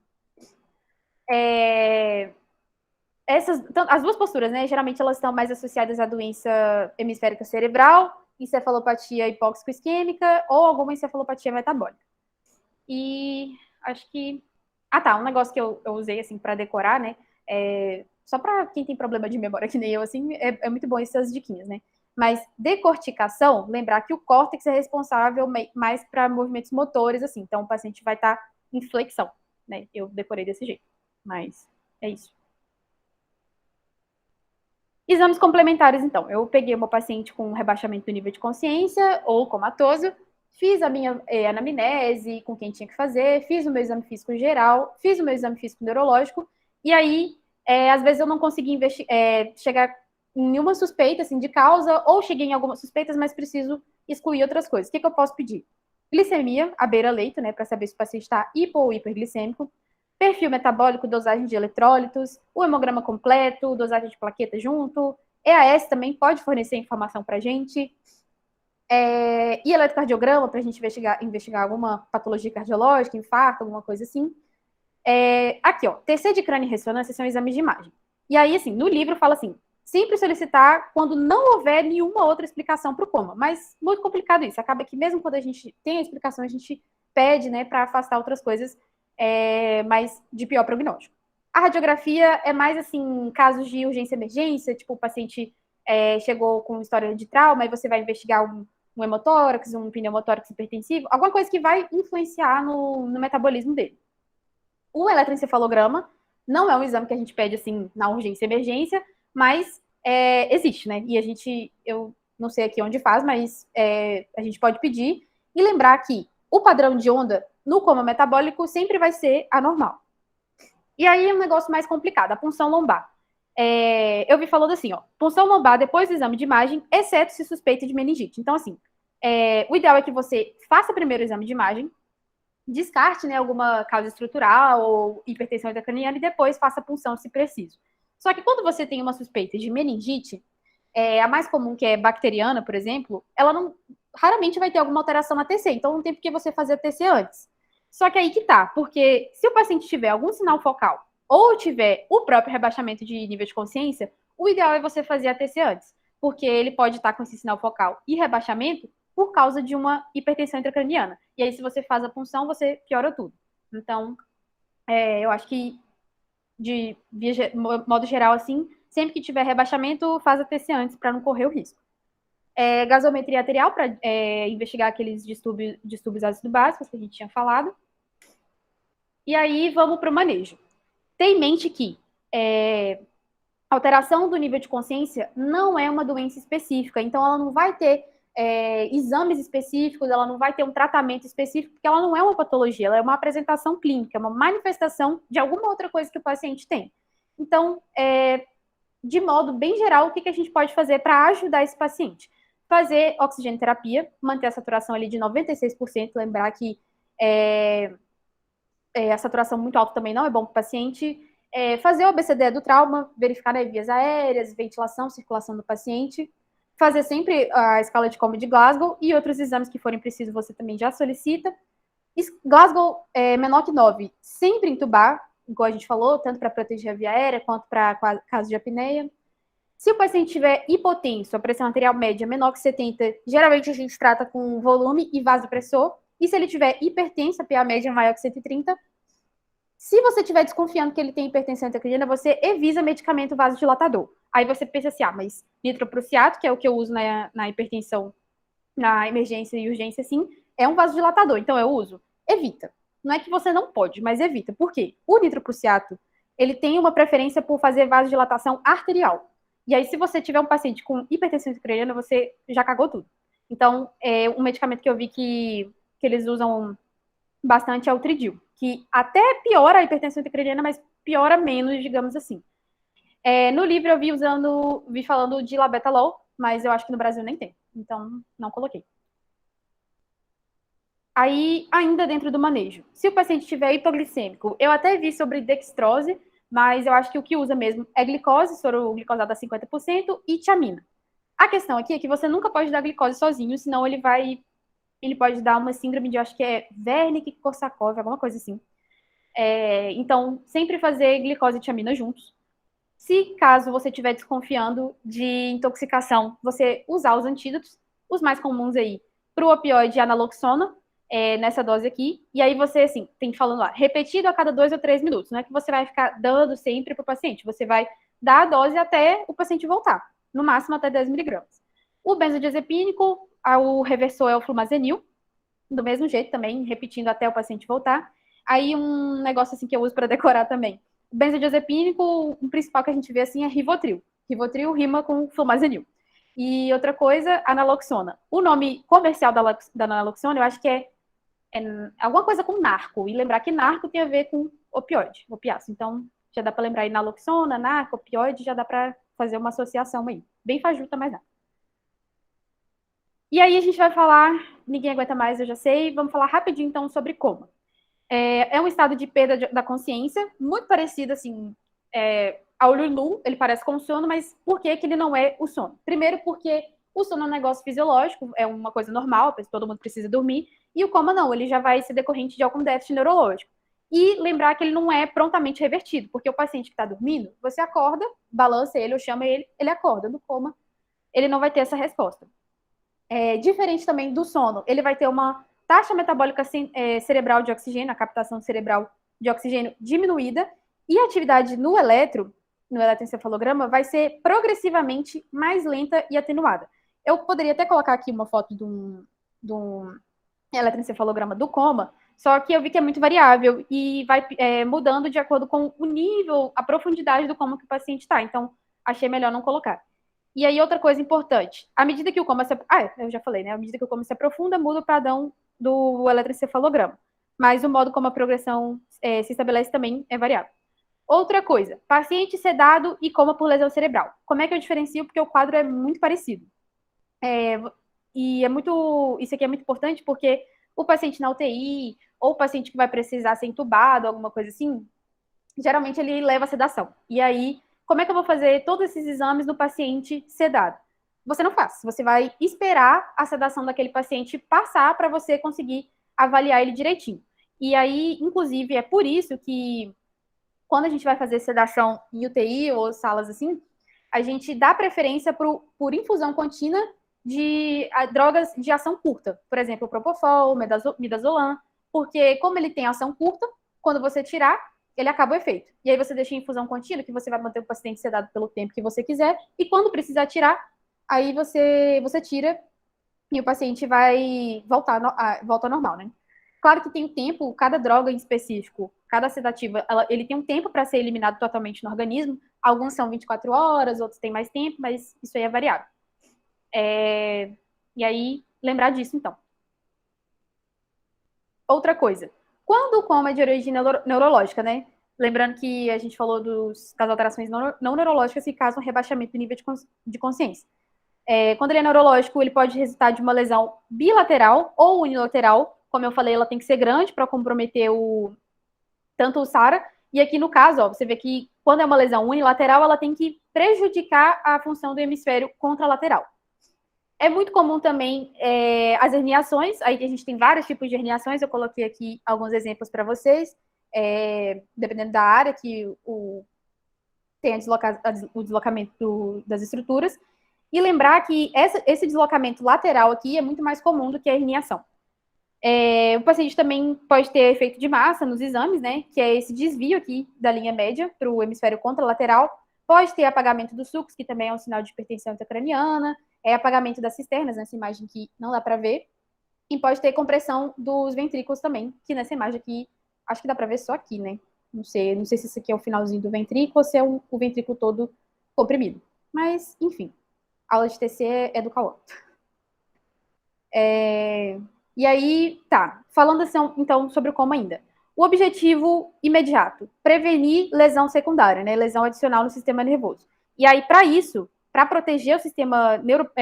As duas posturas, né? Geralmente elas estão mais associadas à doença hemisférica cerebral, encefalopatia hipóxico-isquêmica ou alguma encefalopatia metabólica. E acho que... um negócio que eu usei, assim, para decorar, né? Só para quem tem problema de memória que nem eu, assim, é muito bom essas diquinhas, né? Mas decorticação, lembrar que o córtex é responsável mais para movimentos motores, assim. Então, o paciente vai estar em flexão, né? Eu decorei desse jeito, mas é isso. Exames complementares, então. Eu peguei uma paciente com rebaixamento do nível de consciência ou comatoso, fiz a minha anamnese com quem tinha que fazer, fiz o meu exame físico geral, fiz o meu exame físico neurológico, e aí, às vezes eu não consegui chegar em nenhuma suspeita, assim, de causa, ou cheguei em algumas suspeitas, mas preciso excluir outras coisas. O que eu posso pedir? Glicemia, à beira-leito, né, para saber se o paciente está hipo ou hiperglicêmico, perfil metabólico, dosagem de eletrólitos, o hemograma completo, dosagem de plaqueta junto, EAS também pode fornecer informação para a gente, e eletrocardiograma para a gente investigar alguma patologia cardiológica, infarto, alguma coisa assim. Aqui, ó, TC de crânio e ressonância são exames de imagem. E aí, assim, no livro fala assim, sempre solicitar quando não houver nenhuma outra explicação para o coma. Mas muito complicado isso. Acaba que mesmo quando a gente tem a explicação, a gente pede, né, para afastar outras coisas, mas de pior prognóstico. A radiografia é mais, assim, casos de urgência e emergência, tipo, o paciente chegou com história de trauma e você vai investigar um hemotórax, um pneumotórax hipertensivo, alguma coisa que vai influenciar no metabolismo dele. O eletroencefalograma não é um exame que a gente pede, assim, na urgência e emergência, mas existe, né? E eu não sei aqui onde faz, mas a gente pode pedir. E lembrar que o padrão de onda no coma metabólico sempre vai ser anormal. E aí é um negócio mais complicado, a punção lombar. eu vi falando assim, ó, punção lombar depois do exame de imagem, exceto se suspeita de meningite. Então, assim, o ideal é que você faça primeiro o exame de imagem, descarte, né, alguma causa estrutural ou hipertensão intracraniana e depois faça a punção se preciso. Só que quando você tem uma suspeita de meningite, a mais comum, que é bacteriana, por exemplo, ela não raramente vai ter alguma alteração na TC, então não tem por que você fazer a TC antes. Só que aí que tá, porque se o paciente tiver algum sinal focal ou tiver o próprio rebaixamento de nível de consciência, o ideal é você fazer a TC antes, porque ele pode estar com esse sinal focal e rebaixamento por causa de uma hipertensão intracraniana. E aí, se você faz a punção, você piora tudo. Então, eu acho que, de modo geral, assim, sempre que tiver rebaixamento, faz a TC antes para não correr o risco. Gasometria arterial para investigar aqueles distúrbios ácido básicos que a gente tinha falado. E aí, vamos para o manejo. Tem em mente que alteração do nível de consciência não é uma doença específica, então ela não vai ter exames específicos, ela não vai ter um tratamento específico, porque ela não é uma patologia, ela é uma apresentação clínica, é uma manifestação de alguma outra coisa que o paciente tem. Então, de modo bem geral, o que a gente pode fazer para ajudar esse paciente? Fazer oxigenoterapia, manter a saturação ali de 96%, lembrar que a saturação muito alta também não é bom para o paciente. Fazer o ABCDE do trauma, verificar, né, vias aéreas, ventilação, circulação do paciente. Fazer sempre a escala de coma de Glasgow e outros exames que forem precisos, você também já solicita. Glasgow menor que 9, sempre entubar, igual a gente falou, tanto para proteger a via aérea quanto para caso de apneia. Se o paciente tiver hipotenso, a pressão arterial média menor que 70, geralmente a gente trata com volume e vasopressor. E se ele tiver hipertenso, a PA média maior que 130, se você estiver desconfiando que ele tem hipertensão intracraniana, você evita medicamento vasodilatador. Aí você pensa assim, mas nitroprusiato, que é o que eu uso na hipertensão, na emergência e urgência, assim, é um vasodilatador, então eu uso. Evita. Não é que você não pode, mas evita. Por quê? O nitroprusiato, ele tem uma preferência por fazer vasodilatação arterial. E aí, se você tiver um paciente com hipertensão intracraniana, você já cagou tudo. Então, um medicamento que eu vi que eles usam bastante é o Tridil, que até piora a hipertensão intracraniana, mas piora menos, digamos assim. No livro eu vi falando de labetalol, mas eu acho que no Brasil nem tem, então não coloquei. Aí, ainda dentro do manejo, se o paciente tiver hipoglicêmico, eu até vi sobre dextrose, mas eu acho que o que usa mesmo é glicose, soro glicosado a 50% e tiamina. A questão aqui é que você nunca pode dar glicose sozinho, senão ele pode dar uma síndrome de, acho que é Wernicke-Korsakoff, alguma coisa assim. Então, sempre fazer glicose e tiamina juntos. Se caso você estiver desconfiando de intoxicação, você usar os antídotos, os mais comuns aí, para o opioide, a naloxona, nessa dose aqui. E aí você, assim, tem que falando lá, repetido a cada 2 ou 3 minutos. Não é que você vai ficar dando sempre para o paciente. Você vai dar a dose até o paciente voltar. No máximo até 10 miligramas. O benzodiazepínico, o reversor é o flumazenil. Do mesmo jeito também, repetindo até o paciente voltar. Aí um negócio assim que eu uso para decorar também. O benzodiazepínico, o principal que a gente vê assim é Rivotril. Rivotril rima com flumazenil. E outra coisa, a naloxona. O nome comercial da naloxona, eu acho que é alguma coisa com narco. E lembrar que narco tem a ver com opioide, opiáceo. Então, já dá para lembrar aí naloxona, narco, opioide, já dá para fazer uma associação aí. Bem fajuta, mas dá. E aí a gente vai falar, ninguém aguenta mais, eu já sei, vamos falar rapidinho então sobre coma. É um estado de perda da consciência, muito parecido assim, ao olho nu, ele parece com o sono, mas por que ele não é o sono? Primeiro porque o sono é um negócio fisiológico, é uma coisa normal, todo mundo precisa dormir, e o coma não, ele já vai ser decorrente de algum déficit neurológico. E lembrar que ele não é prontamente revertido, porque o paciente que está dormindo, você acorda, balança ele ou chama ele, ele acorda. No coma, ele não vai ter essa resposta. Diferente também do sono, ele vai ter uma taxa metabólica cerebral de oxigênio, a captação cerebral de oxigênio diminuída, e a atividade no eletroencefalograma, vai ser progressivamente mais lenta e atenuada. Eu poderia até colocar aqui uma foto de um eletroencefalograma do coma, só que eu vi que é muito variável e vai mudando de acordo com o nível, a profundidade do coma que o paciente está. Então, achei melhor não colocar. E aí, outra coisa importante, à medida que o coma eu já falei, né? À medida que o coma se aprofunda, muda o padrão do eletroencefalograma. Mas o modo como a progressão se estabelece também é variável. Outra coisa, paciente sedado e coma por lesão cerebral. Como é que eu diferencio? Porque o quadro é muito parecido. Isso aqui é muito importante porque o paciente na UTI ou o paciente que vai precisar ser entubado, alguma coisa assim, geralmente ele leva a sedação. E aí, como é que eu vou fazer todos esses exames no paciente sedado? Você não faz. Você vai esperar a sedação daquele paciente passar para você conseguir avaliar ele direitinho. E aí, inclusive, é por isso que quando a gente vai fazer sedação em UTI ou salas assim, a gente dá preferência por infusão contínua de drogas de ação curta. Por exemplo, o Propofol, Midazolam, porque como ele tem ação curta, quando você tirar, ele acaba o efeito. E aí você deixa em infusão contínua, que você vai manter o paciente sedado pelo tempo que você quiser, e quando precisar tirar, aí você tira e o paciente vai volta ao normal, né? Claro que tem um tempo, cada droga em específico, cada sedativa, ele tem um tempo para ser eliminado totalmente no organismo. Alguns são 24 horas, outros têm mais tempo, mas isso aí é variável. E aí, lembrar disso, então. Outra coisa, quando o coma é de origem neurológica, né? Lembrando que a gente falou das alterações não neurológicas que causam rebaixamento do nível de consciência. Quando ele é neurológico, ele pode resultar de uma lesão bilateral ou unilateral. Como eu falei, ela tem que ser grande para comprometer tanto o SARA. E aqui no caso, ó, você vê que quando é uma lesão unilateral, ela tem que prejudicar a função do hemisfério contralateral. É muito comum também as herniações. Aí a gente tem vários tipos de herniações. Eu coloquei aqui alguns exemplos para vocês. Dependendo da área que tem o deslocamento das estruturas. E lembrar que esse deslocamento lateral aqui é muito mais comum do que a herniação. O paciente também pode ter efeito de massa nos exames, né? Que é esse desvio aqui da linha média para o hemisfério contralateral. Pode ter apagamento do sulcus, que também é um sinal de hipertensão intracraniana. Apagamento das cisternas, nessa imagem que não dá para ver. E pode ter compressão dos ventrículos também, que nessa imagem aqui, acho que dá para ver só aqui, né? Não sei se isso aqui é o finalzinho do ventrículo ou se é o ventrículo todo comprimido. Mas, enfim. A aula de TC é do Cauã. E aí, tá. Falando assim, então, sobre o coma ainda. O objetivo imediato, prevenir lesão secundária, né? Lesão adicional no sistema nervoso. E aí, para isso, para proteger o sistema,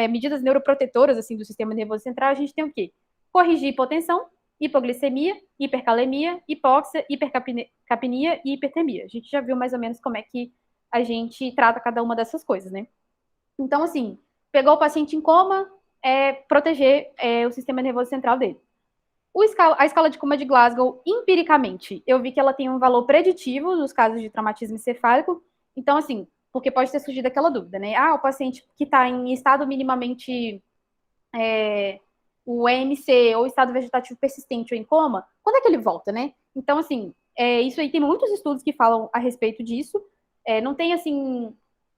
medidas neuroprotetoras, assim, do sistema nervoso central, a gente tem o quê? Corrigir hipotensão, hipoglicemia, hipercalemia, hipóxia, hipercapnia e hipertermia. A gente já viu mais ou menos como é que a gente trata cada uma dessas coisas, né? Então, assim, pegou o paciente em coma, proteger o sistema nervoso central dele. A escala de coma de Glasgow, empiricamente, eu vi que ela tem um valor preditivo nos casos de traumatismo encefálico. Então, assim, porque pode ter surgido aquela dúvida, né? O paciente que está em estado minimamente o EMC ou estado vegetativo persistente ou em coma, quando é que ele volta, né? Então, assim, isso aí tem muitos estudos que falam a respeito disso. Não tem, assim,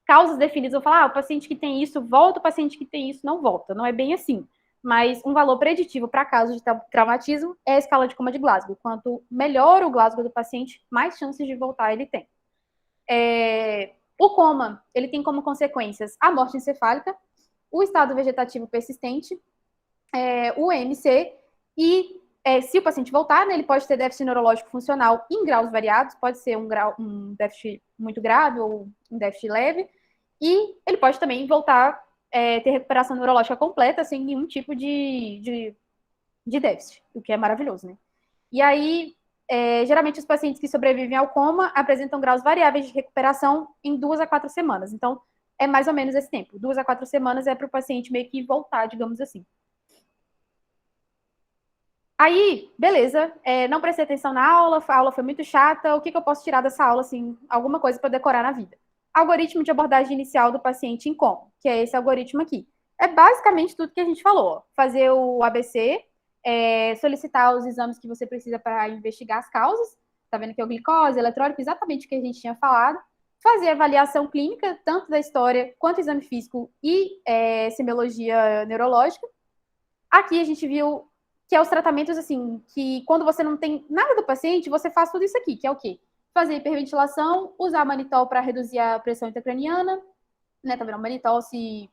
causas definidas. Eu vou falar, o paciente que tem isso volta, o paciente que tem isso não volta. Não é bem assim. Mas um valor preditivo para casos de traumatismo é a escala de coma de Glasgow. Quanto melhor o Glasgow do paciente, mais chances de voltar ele tem. O coma, ele tem como consequências a morte encefálica, o estado vegetativo persistente, o EMC, e se o paciente voltar, né, ele pode ter déficit neurológico funcional em graus variados, pode ser um déficit muito grave ou um déficit leve, e ele pode também voltar ter recuperação neurológica completa sem nenhum tipo de déficit, o que é maravilhoso, né? E aí, geralmente os pacientes que sobrevivem ao coma apresentam graus variáveis de recuperação em 2 a 4 semanas. Então, é mais ou menos esse tempo. 2 a 4 semanas é para o paciente meio que voltar, digamos assim. Aí, beleza, não prestei atenção na aula, a aula foi muito chata, o que eu posso tirar dessa aula, assim, alguma coisa para decorar na vida? Algoritmo de abordagem inicial do paciente em coma, que é esse algoritmo aqui. É basicamente tudo que a gente falou, ó. Fazer o ABC, solicitar os exames que você precisa para investigar as causas, tá vendo que é o glicose, eletrólito, exatamente o que a gente tinha falado, fazer avaliação clínica, tanto da história quanto exame físico e semiologia neurológica. Aqui a gente viu que é os tratamentos, assim, que quando você não tem nada do paciente, você faz tudo isso aqui, que é o quê? Fazer hiperventilação, usar manitol para reduzir a pressão intracraniana, né, tá vendo? Manitol se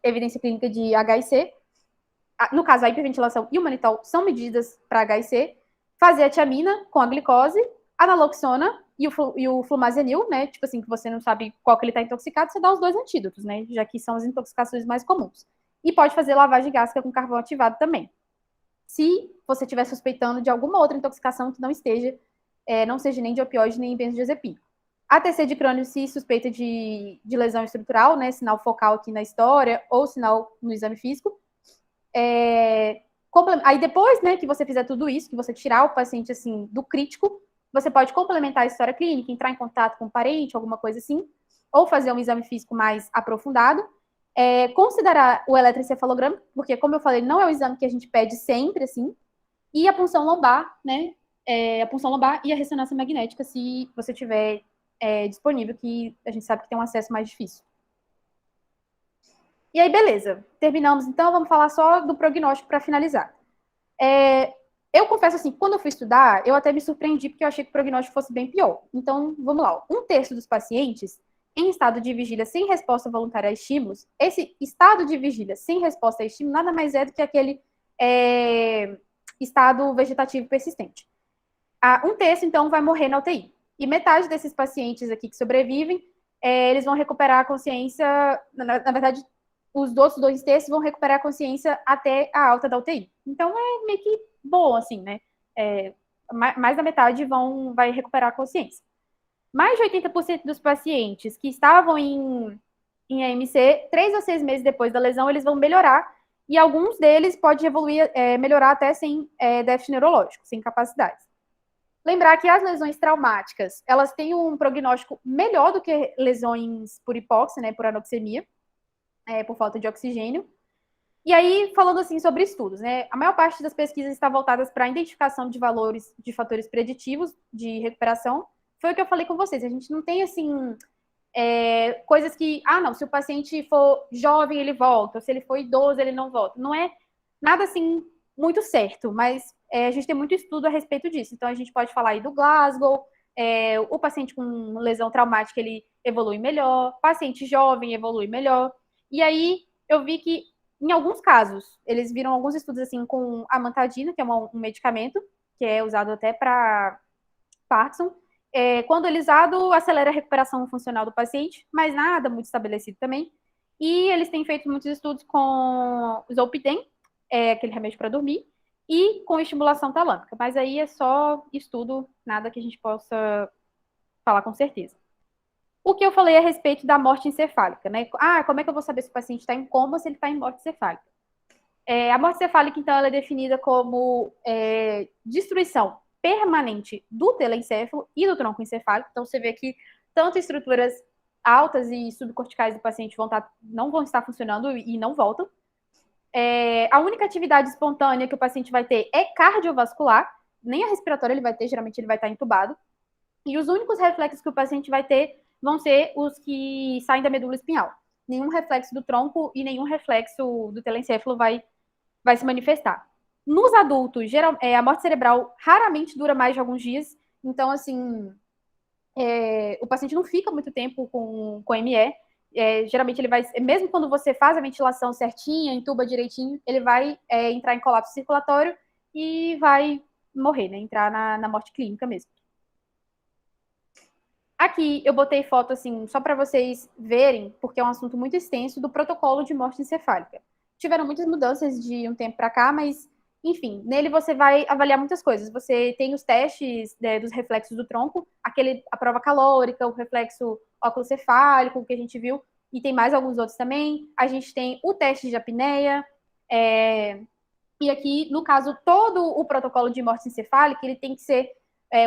evidência clínica de HIC. No caso, a hiperventilação e o manitol são medidas para HIC. Fazer a tiamina com a glicose, a naloxona e o flumazenil, né? Tipo assim, que você não sabe qual que ele está intoxicado, você dá os 2 antídotos, né? Já que são as intoxicações mais comuns. E pode fazer lavagem gástrica com carvão ativado também. Se você estiver suspeitando de alguma outra intoxicação que não seja nem de opioide nem benzodiazepínico. ATC de crânio se suspeita de lesão estrutural, né? Sinal focal aqui na história ou sinal no exame físico. Aí depois, né, que você fizer tudo isso, que você tirar o paciente assim do crítico, você pode complementar a história clínica, entrar em contato com um parente, alguma coisa assim, ou fazer um exame físico mais aprofundado. Considerar o eletroencefalograma, porque, como eu falei, não é o exame que a gente pede sempre, assim, e a punção lombar, né? A punção lombar e a ressonância magnética, se você tiver disponível, que a gente sabe que tem um acesso mais difícil. E aí, beleza. Terminamos, então, vamos falar só do prognóstico para finalizar. Eu confesso assim, quando eu fui estudar, eu até me surpreendi, porque eu achei que o prognóstico fosse bem pior. Então, vamos lá. 1/3 dos pacientes em estado de vigília sem resposta voluntária a estímulos, esse estado de vigília sem resposta a estímulo nada mais é do que aquele estado vegetativo persistente. 1/3, então, vai morrer na UTI. E metade desses pacientes aqui que sobrevivem, eles vão recuperar a consciência, na verdade, os outros 2/3 vão recuperar a consciência até a alta da UTI. Então, é meio que bom, assim, né? Mais da metade vai recuperar a consciência. Mais de 80% dos pacientes que estavam em AMC, 3 a 6 meses depois da lesão, eles vão melhorar, e alguns deles podem evoluir, melhorar até sem déficit neurológico, sem capacidades. Lembrar que as lesões traumáticas, elas têm um prognóstico melhor do que lesões por hipóxia, né, por anoxemia, por falta de oxigênio. E aí, falando assim sobre estudos, né, a maior parte das pesquisas está voltadas para a identificação de valores de fatores preditivos de recuperação. Foi o que eu falei com vocês, a gente não tem, assim, coisas que, não, se o paciente for jovem, ele volta, se ele for idoso, ele não volta. Não é nada, assim, muito certo, mas a gente tem muito estudo a respeito disso. Então, a gente pode falar aí do Glasgow, o paciente com lesão traumática, ele evolui melhor, paciente jovem evolui melhor. E aí, eu vi que, em alguns casos, eles viram alguns estudos, assim, com amantadina, que é um medicamento, que é usado até para Parkinson. Quando ele é usado, acelera a recuperação funcional do paciente, mas nada muito estabelecido também. E eles têm feito muitos estudos com Zolpidem, aquele remédio para dormir, e com estimulação talâmica. Mas aí é só estudo, nada que a gente possa falar com certeza. O que eu falei a respeito da morte encefálica, né? Como é que eu vou saber se o paciente está em coma ou se ele está em morte encefálica? A morte encefálica, então, ela é definida como destruição permanente do telencéfalo e do tronco encefálico. Então, você vê que tanto estruturas altas e subcorticais do paciente não vão estar funcionando e não voltam. A única atividade espontânea que o paciente vai ter é cardiovascular, nem a respiratória ele vai ter, geralmente ele vai estar entubado. E os únicos reflexos que o paciente vai ter vão ser os que saem da medula espinhal. Nenhum reflexo do tronco e nenhum reflexo do telencéfalo vai se manifestar. Nos adultos, a morte cerebral raramente dura mais de alguns dias. Então, assim, o paciente não fica muito tempo com ME. Geralmente ele vai, mesmo quando você faz a ventilação certinha, entuba direitinho, ele vai entrar em colapso circulatório e vai morrer, né? Entrar na morte clínica mesmo. Aqui eu botei foto, assim, só para vocês verem, porque é um assunto muito extenso, do protocolo de morte encefálica. Tiveram muitas mudanças de um tempo para cá, mas, enfim, nele você vai avaliar muitas coisas. Você tem os testes dos reflexos do tronco, a prova calórica, o reflexo óculo-cefálico, que a gente viu, e tem mais alguns outros também. A gente tem o teste de apneia, e aqui, no caso, todo o protocolo de morte encefálica, ele tem que ser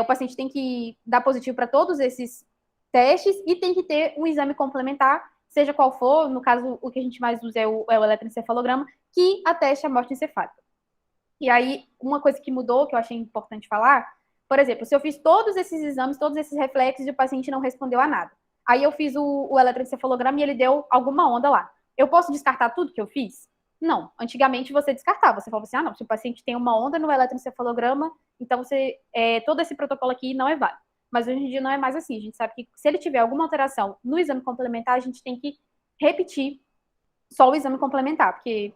o paciente tem que dar positivo para todos esses testes e tem que ter um exame complementar, seja qual for, no caso, o que a gente mais usa é o eletroencefalograma, que ateste a morte encefálica. E aí, uma coisa que mudou, que eu achei importante falar, por exemplo, se eu fiz todos esses exames, todos esses reflexos e o paciente não respondeu a nada, aí eu fiz o eletroencefalograma e ele deu alguma onda lá. Eu posso descartar tudo que eu fiz? Não. Antigamente você descartava. Você falava assim, não, se o paciente tem uma onda no eletroencefalograma, então todo esse protocolo aqui não é válido. Mas hoje em dia não é mais assim. A gente sabe que se ele tiver alguma alteração no exame complementar, a gente tem que repetir só o exame complementar, porque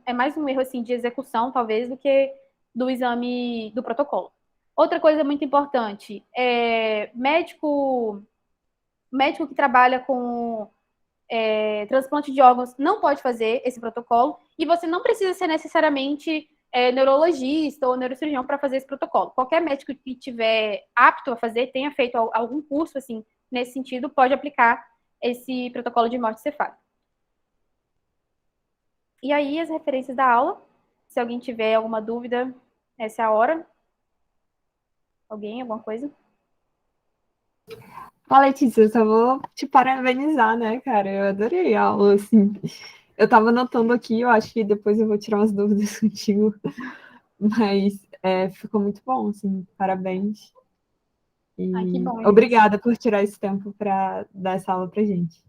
é mais um erro assim, de execução, talvez, do que do exame do protocolo. Outra coisa muito importante, médico que trabalha com transplante de órgãos não pode fazer esse protocolo, e você não precisa ser necessariamente neurologista ou neurocirurgião para fazer esse protocolo. Qualquer médico que estiver apto a fazer, tenha feito algum curso assim nesse sentido, pode aplicar esse protocolo de morte cefálica. E aí, as referências da aula. Se alguém tiver alguma dúvida, essa é a hora. Alguém, alguma coisa? Letícia, eu só vou te parabenizar, né, cara? Eu adorei a aula, assim. Eu tava anotando aqui, eu acho que depois eu vou tirar umas dúvidas contigo, mas ficou muito bom, assim, parabéns. E que bom, gente. obrigada por tirar esse tempo para dar essa aula pra gente.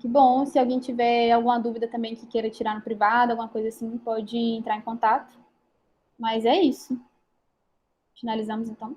Que bom. Se alguém tiver alguma dúvida também que queira tirar no privado, alguma coisa assim, pode entrar em contato. Mas é isso. Finalizamos, então.